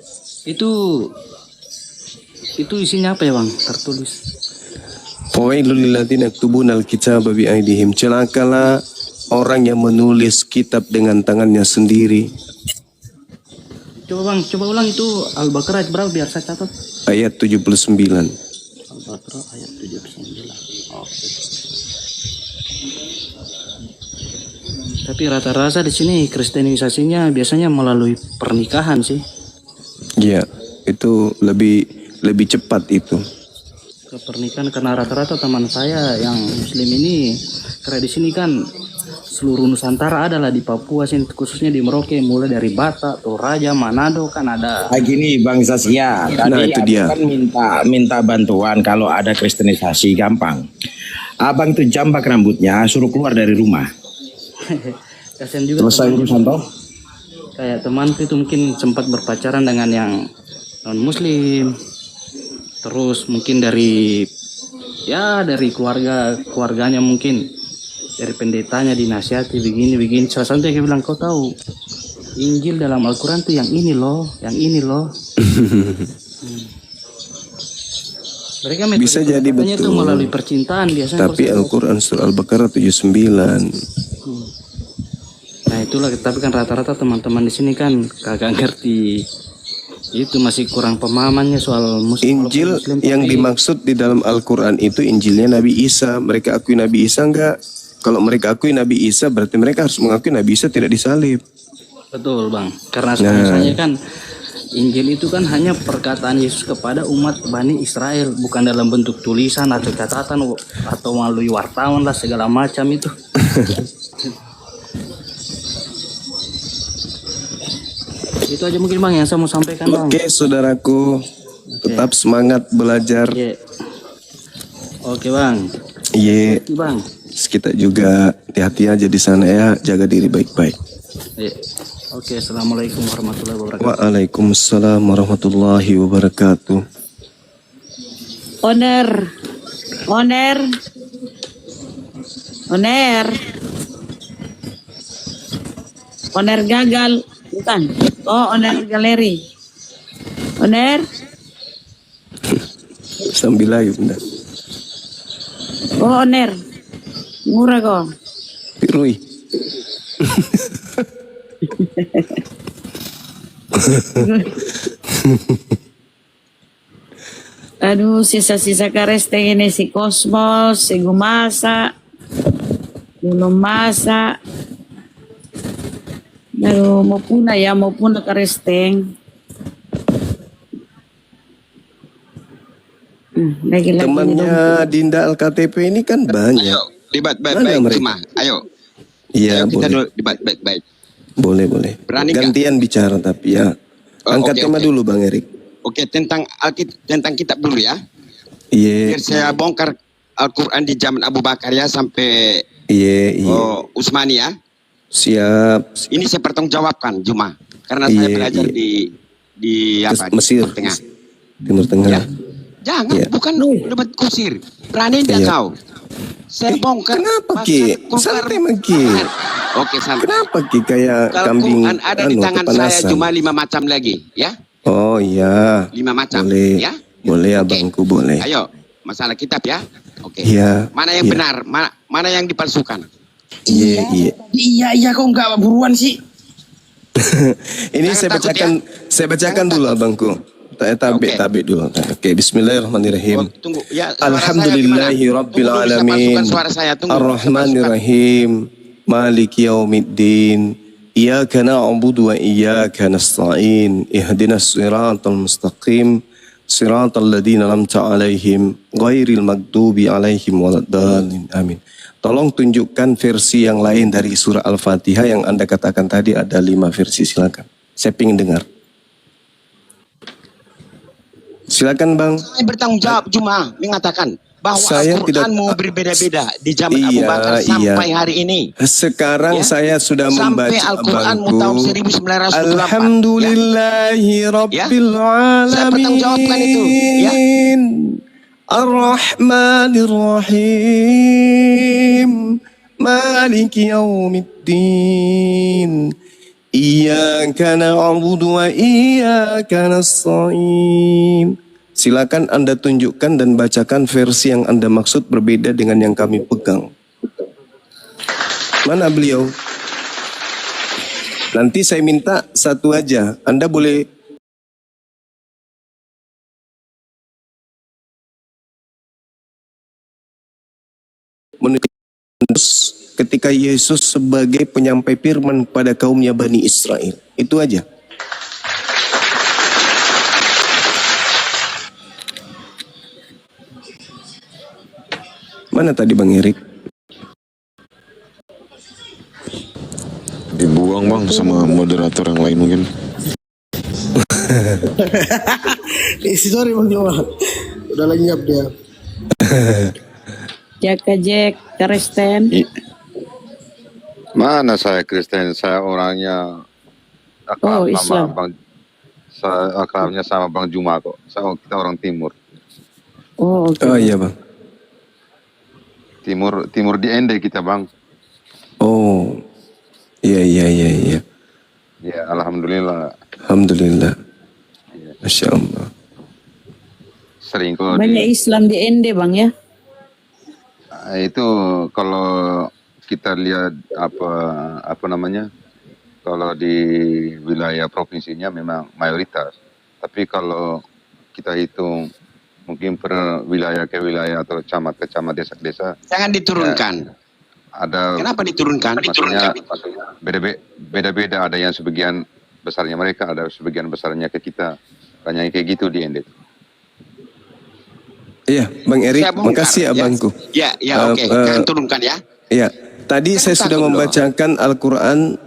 Itu isinya apa ya bang? Tertulis. Fawailul lilladzina yaktubuna al-kitaba bi aydihim. Celakalah orang yang menulis kitab dengan tangannya sendiri. Coba ulang itu Al-Baqarah ayat berapa biar saya catat. Ayat 79. Al-Baqarah ayat 79. Oke. Tapi rata-rata di sini kristenisasinya biasanya melalui pernikahan sih. Iya, itu lebih cepat itu. Ke pernikahan karena rata-rata teman saya yang muslim ini karena di sini kan seluruh Nusantara adalah di Papua sini khususnya di Merauke mulai dari Batak, Toraja, Manado kan ada. Gini Bang Zasya, tadi itu dia. kan minta bantuan kalau ada kristenisasi gampang. Abang tuh jambak rambutnya, suruh keluar dari rumah. Kasian juga. Selesai urusan toh. Kayak temanku itu mungkin sempat berpacaran dengan yang non Muslim, terus mungkin dari keluarganya mungkin dari pendetanya dinasihati begini. Salah satu yang bilang kau tahu Injil dalam Al-Quran tuh yang ini loh. Mereka bisa jadi betul. Itu melalui percintaan biasanya. Tapi Al-Quran surah Al-Baqarah 79. Nah itulah, tapi kan rata-rata teman-teman di sini kan kagak ngerti. Itu masih kurang pemahamannya soal Injil yang dimaksud di dalam Al-Quran itu Injilnya Nabi Isa. Mereka akui Nabi Isa enggak? Kalau mereka akui Nabi Isa berarti mereka harus mengakui Nabi Isa tidak disalib. Betul bang, karena misalnya kan Injil itu kan hanya perkataan Yesus kepada umat Bani Israel, bukan dalam bentuk tulisan atau catatan atau melalui wartawan lah segala macam itu. Itu aja mungkin bang yang saya mau sampaikan bang. Oke saudaraku, tetap semangat belajar. Oke bang. Iya. Bang. Kita juga hati-hati aja di sana ya, jaga diri baik-baik. Oke, assalamualaikum warahmatullahi wabarakatuh. Waalaikumsalam warahmatullahi wabarakatuh. Oner gagal, bukan? Oh, oner galeri. Oner. Sambil ayo bunda. Oh, oner. Murah kok. Pirui. Aduh, sisa-sisa karesteng ini si Kosmos, si Gumasa, belum masak. Aduh, mau punah karesteng. Lagi-lagi temannya Dinda Al-KTP ini kan banyak. Ayo, debat baik-baik cuma. Ayo. Iya, kita boleh. debat baik-baik. Boleh. Berani gantian bicara tapi ya. Angkat tema dulu Bang Erik. Oke, tentang kitab dulu ya. Iya. Biar saya bongkar Al-Quran di zaman Abu Bakar ya sampai Utsmani ya. Siap. Ini saya pertanggungjawabkan Juma. Karena saya belajar di Mesir. Timur Tengah. Timur Tengah. Ya. Jangan, bukan debat kusir. Berani tidak tahu. Saya bongkar. Kenapa Ki? Santai Ki. Oke, santai. Kenapa Ki kayak kambing ada di tangan saya cuma 5 macam lagi, ya? Oh iya. 5 macam, boleh. ya? Boleh abangku, boleh. Ayo, masalah kitab ya. Oke. Iya. Mana yang benar, mana yang dipalsukan? Iya, kok enggak buruan sih? Ini saya bacakan dulu abangku. Tabe dulu. Oke, bismillahirrahmanirrahim. Tunggu, ya. Alhamdulillahi rabbil alamin. Arrahmanirrahim. Maliki yaumiddin. Iyyaka na'budu wa iyyaka nasta'in. Ihdinas siratal mustaqim. Siratal ladzina an'amta 'alaihim ghairil maghdubi 'alaihim waladdallin. Amin. Tolong tunjukkan versi yang lain dari surah Al-Fatihah yang Anda katakan tadi ada 5 versi, silakan. Saya ingin dengar. Silakan Bang. Saya bertanggung jawab cuma mengatakan bahwa Saya Al-Quranmu berbeda-beda di zaman Abu Bakar sampai hari ini. Sekarang saya sudah membaca Sampai Al-Quranmu abangku. tahun 1924. Alhamdulillahi Rabbil Alamin. Saya pertanggungjawabkan itu. Ya. Ar-Rahmanir Rahim. Maliki Yaumiddin. Iyyaka na'budu wa iyyaka nasta'in. Silakan Anda tunjukkan dan bacakan versi yang Anda maksud berbeda dengan yang kami pegang. Mana beliau? Nanti saya minta satu aja. Anda boleh menunjukkan ketika Yesus sebagai penyampai firman pada kaumnya Bani Israel. Itu aja. Mana tadi Bang Erik? Dibuang Bang sama moderator yang lain mungkin. Sorry Bang Juma. Udah lenyap dia. Jaka Jack, Kristen. Mana saya Kristen, saya orangnya akrab sama Islam. saya akrabnya sama Bang Juma kok. Kita orang Timur. Oh, oke. Oh iya Bang. Timur di Ende kita Bang. Oh. Iya. Ya, alhamdulillah. Alhamdulillah. Masya Allah. Sering kok Banyak Islam di Ende Bang ya. itu kalau kita lihat apa namanya, kalau di wilayah provinsinya memang mayoritas, tapi kalau kita hitung mungkin per wilayah ke wilayah atau camat ke camat, desa ke desa, jangan diturunkan. Ada Kenapa diturunkan? maksudnya beda-beda, ada yang sebagian besarnya mereka, ada sebagian besarnya ke kita, banyak kayak gitu di Ende. Iya, Bang Erik, Saya bongkar, makasih abangku. Ya, oke. Jangan turunkan ya. Iya, tadi saya sudah membacakan Al-Quran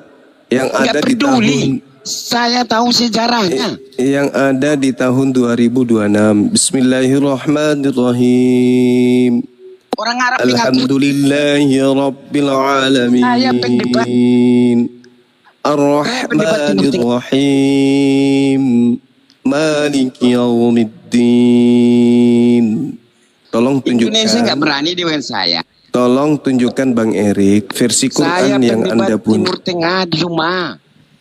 yang ada di tahun. Saya tahu sejarahnya. Yang ada di tahun 2026. Bismillahirrahmanirrahim. Orang Arab Alhamdulillahi Rabbil Alamin. Ar-Rahmanir-Rahim. Maliki Yaumiddin. Tolong Indonesia nggak tunjukkan. berani dengan saya. Tolong tunjukkan Bang Erik versi Saya Quran yang Anda pendebat punya. Timur Tengah di rumah.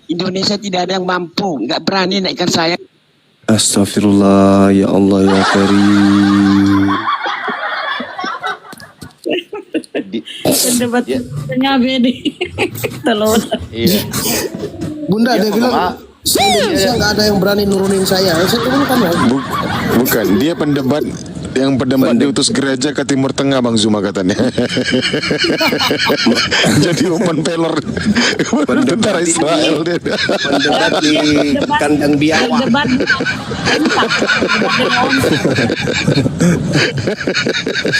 Indonesia tidak ada yang mampu, nggak berani naikkan saya. Astagfirullah, ya Allah ya Karim. Pendebat tengah bedi. Telur. Iya. Bunda dia bilang Indonesia nggak ada yang berani nurunin saya. Saya turunkan ya. Bukan, dia pendebat yang pendebat diutus gereja ke Timur Tengah Bang Zuma katanya. Jadi open peller tentara Israel dia. Pendebat di kandang biawak.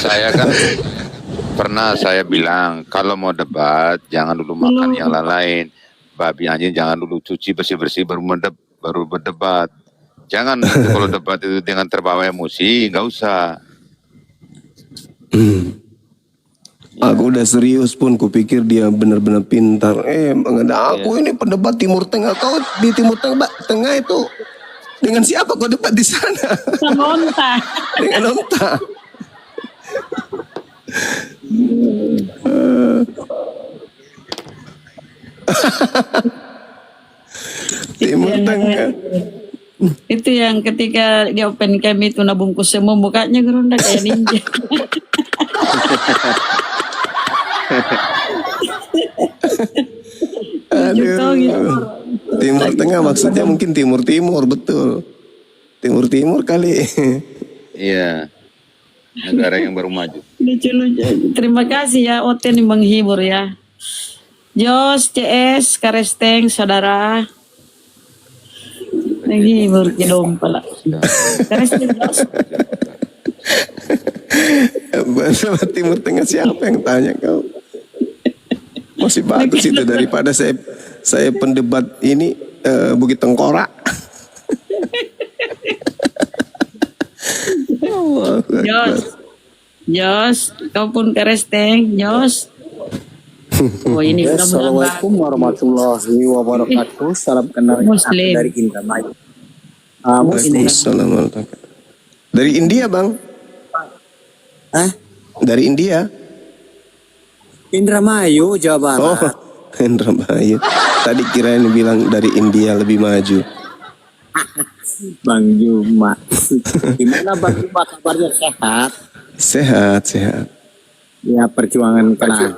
Saya kan pernah saya bilang kalau mau debat jangan dulu makan yang lain, babi anjing jangan dulu cuci bersih-bersih baru berdebat. Jangan kalau debat itu dengan terbawa emosi, nggak usah. Aku udah serius pun, kupikir dia benar-benar pintar. Mengenai aku ini pendebat Timur Tengah. Kau di Timur Tengah itu dengan siapa kau debat di sana? Sama onta. Dengan onta. Timur Tengah. Itu yang ketika di open cam itu nabungkus semua mukanya gerunda kayak ninja. Aduh. Timur Tengah maksudnya mungkin Timur betul. Timur kali. Iya, negara yang baru maju. Lucu-lucu. Terima kasih ya Oten yang menghibur ya. Jos, CS, Karesteng, saudara. Menghibur kedom pala. Karesteng Jos. Bahasa Timur Tengah siapa yang tanya kau? Masih bagus itu daripada saya pendebat ini Bukit Tengkorak. Jos, kau pun keresteng, Jos. Oh ini mudah-mudahan Assalamualaikum warahmatullahi wabarakatuh. Salam kenal Muslim. dari Indramayu. Muslim. Assalamualaikum. Dari India, Bang? Dari India? Indramayu, Jawa Barat. Oh, Indramayu. Tadi kirain bilang dari India lebih maju. Bang Juma. Gimana Bang Juma, kabarnya sehat? Sehat. Ya, perjuanganlah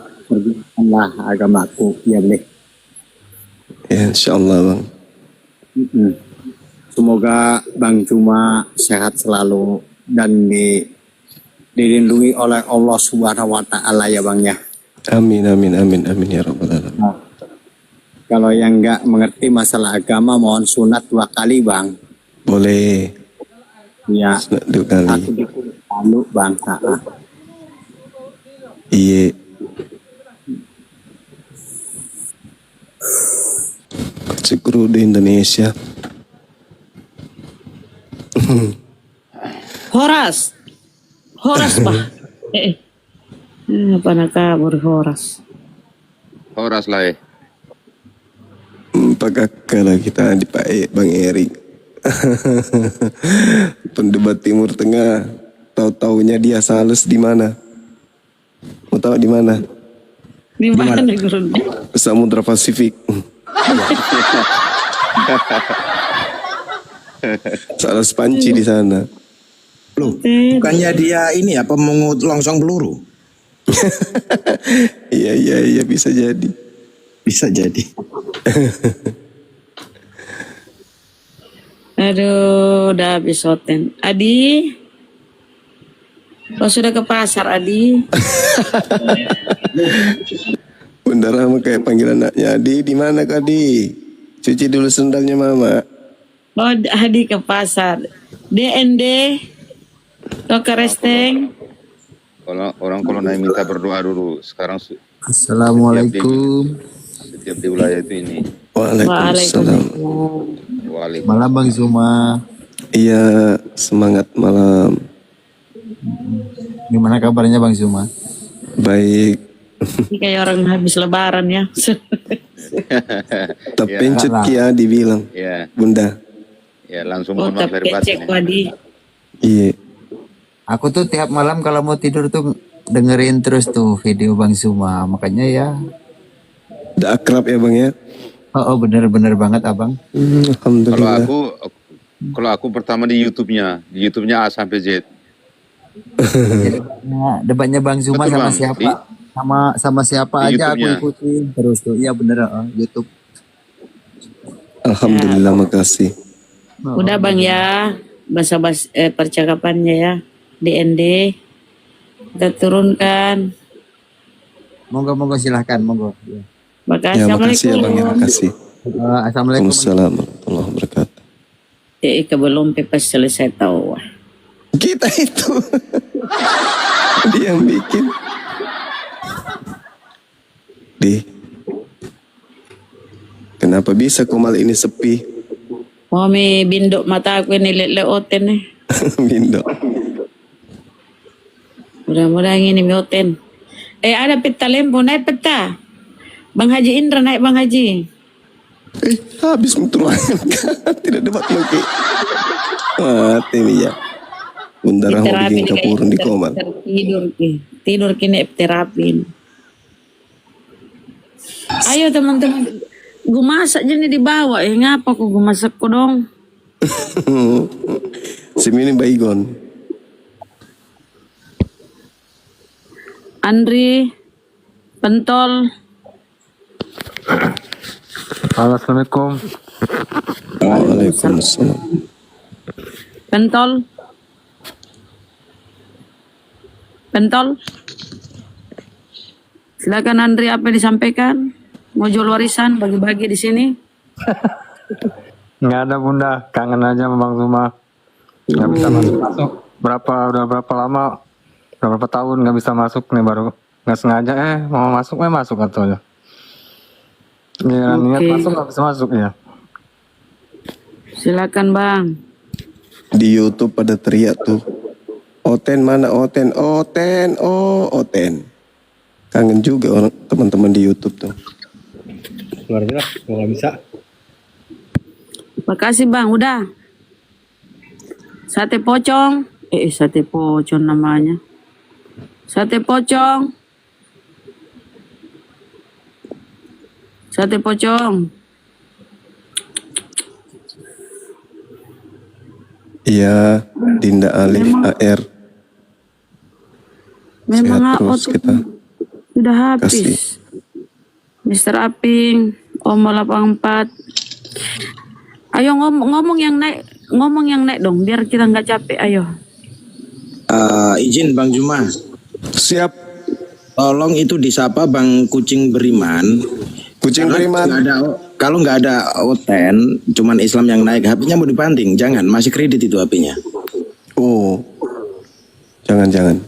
agamaku, ya boleh. Ya, insyaallah, Bang. Semoga Bang Juma sehat selalu dan dilindungi oleh Allah Subhanahu wa taala ya Bang ya. Amin ya rabbal alamin. Kalau yang nggak mengerti masalah agama mohon sunat 2 kali Bang. Boleh. Ya. Sunat 2 kali. Aku lalu Bang. Iya. Sekru di Indonesia. Horas bah. Apa nak kabur Horas? Horas lah Apakah kalau kita di Pak Bang Erik pendebat Timur Tengah, tahu-taunya dia sales di mana? Mau tahu di mana? Di mana Guru? Samudra Pasifik. Sales panci di sana. Loh, bukannya dia ini ya pemungut longsong peluru? Iya bisa jadi. Bisa jadi. Aduh, udah habis hoten. Adi, kau sudah ke pasar, Adi? Bunda Rahma kayak panggil anaknya. Adi, di mana Kak Adi? Cuci dulu sendalnya Mama. Oh, Adi ke pasar. DND, kau ke resteng. Kalau naik minta berdoa dulu. Sekarang Assalamualaikum. Setiap di wilayah itu ini. Waalaikumsalam. Malam Bang Zuma. Iya, semangat malam. Gimana kabarnya Bang Zuma? Baik. Ini kayak orang habis lebaran ya. Terpencet ya dibilang. Iya. Bunda. Ya langsung mohon maaf dari batin. Iya. Aku tuh tiap malam kalau mau tidur tuh dengerin terus tuh video Bang Zuma. Makanya ya. Udah akrab ya Bang ya? Oh bener-bener banget Abang. Alhamdulillah. Kalau aku pertama di YouTube-nya A sampai Z. Debatnya Bang Zuma Betul, sama Bang. siapa? Sama siapa aja aku ikutin terus tuh. Iya bener YouTube. Alhamdulillah, makasih. Udah Bang ya, bahasa percakapannya ya. DND kita turunkan. Monggo silahkan monggo. Makasih. Ya, makasih ya Bang ya, makasih. Assalamualaikum warahmatullahi wabarakatuh. Belum pepas selesai tahu. Kita itu dia yang bikin. Kenapa bisa Komal ini sepi? Mami bindok mata aku ini leoten nih. Bindok. Mudah-mudahan ini meoten. Ada peta lempo, naik peta. Bang Haji Indra naik Bang Haji. Habis untuk tidak dapat lagi. Mati nih ya. Bunda Rahma bikin kapurun di Komal. Tidur kini terapin. Ayo teman-teman, gue masak jadi dibawa ya. Ngapa kok gue masak kok dong? Semini baygon. Andri, pentol. Assalamualaikum. Waalaikumsalam. Pentol. Silakan Andri, apa yang disampaikan? Mau jual warisan, bagi-bagi di sini? Nggak ada Bunda, kangen aja sama Bang Zuma. Nggak bisa masuk. Udah berapa lama? Udah berapa tahun nggak bisa masuk nih, baru nggak sengaja mau masuk katanya. Niat masuk nggak bisa masuk ya. Silakan Bang. Di YouTube pada teriak tuh. Oten mana Oten? Oten, oh Oten. Kangen juga orang teman-teman di YouTube tuh. Luar biasa, nggak bisa. Makasih Bang, udah. Sate pocong. Sate pocong namanya. Sate pocong. Sate pocong. Iya, Dinda Alif AR. Memang Sehat terus kita. sudah habis. Kasih. Mr. Aping, Omo 84. Ayo ngomong yang naik dong, biar kita nggak capek. Ayo. Izin Bang Juma. Siap. Tolong itu disapa Bang Kucing Beriman. Kucing Beriman. Kalau nggak ada Oten, cuman Islam yang naik, HP-nya mau dibanting. Jangan, masih kredit itu HP-nya. Oh, jangan.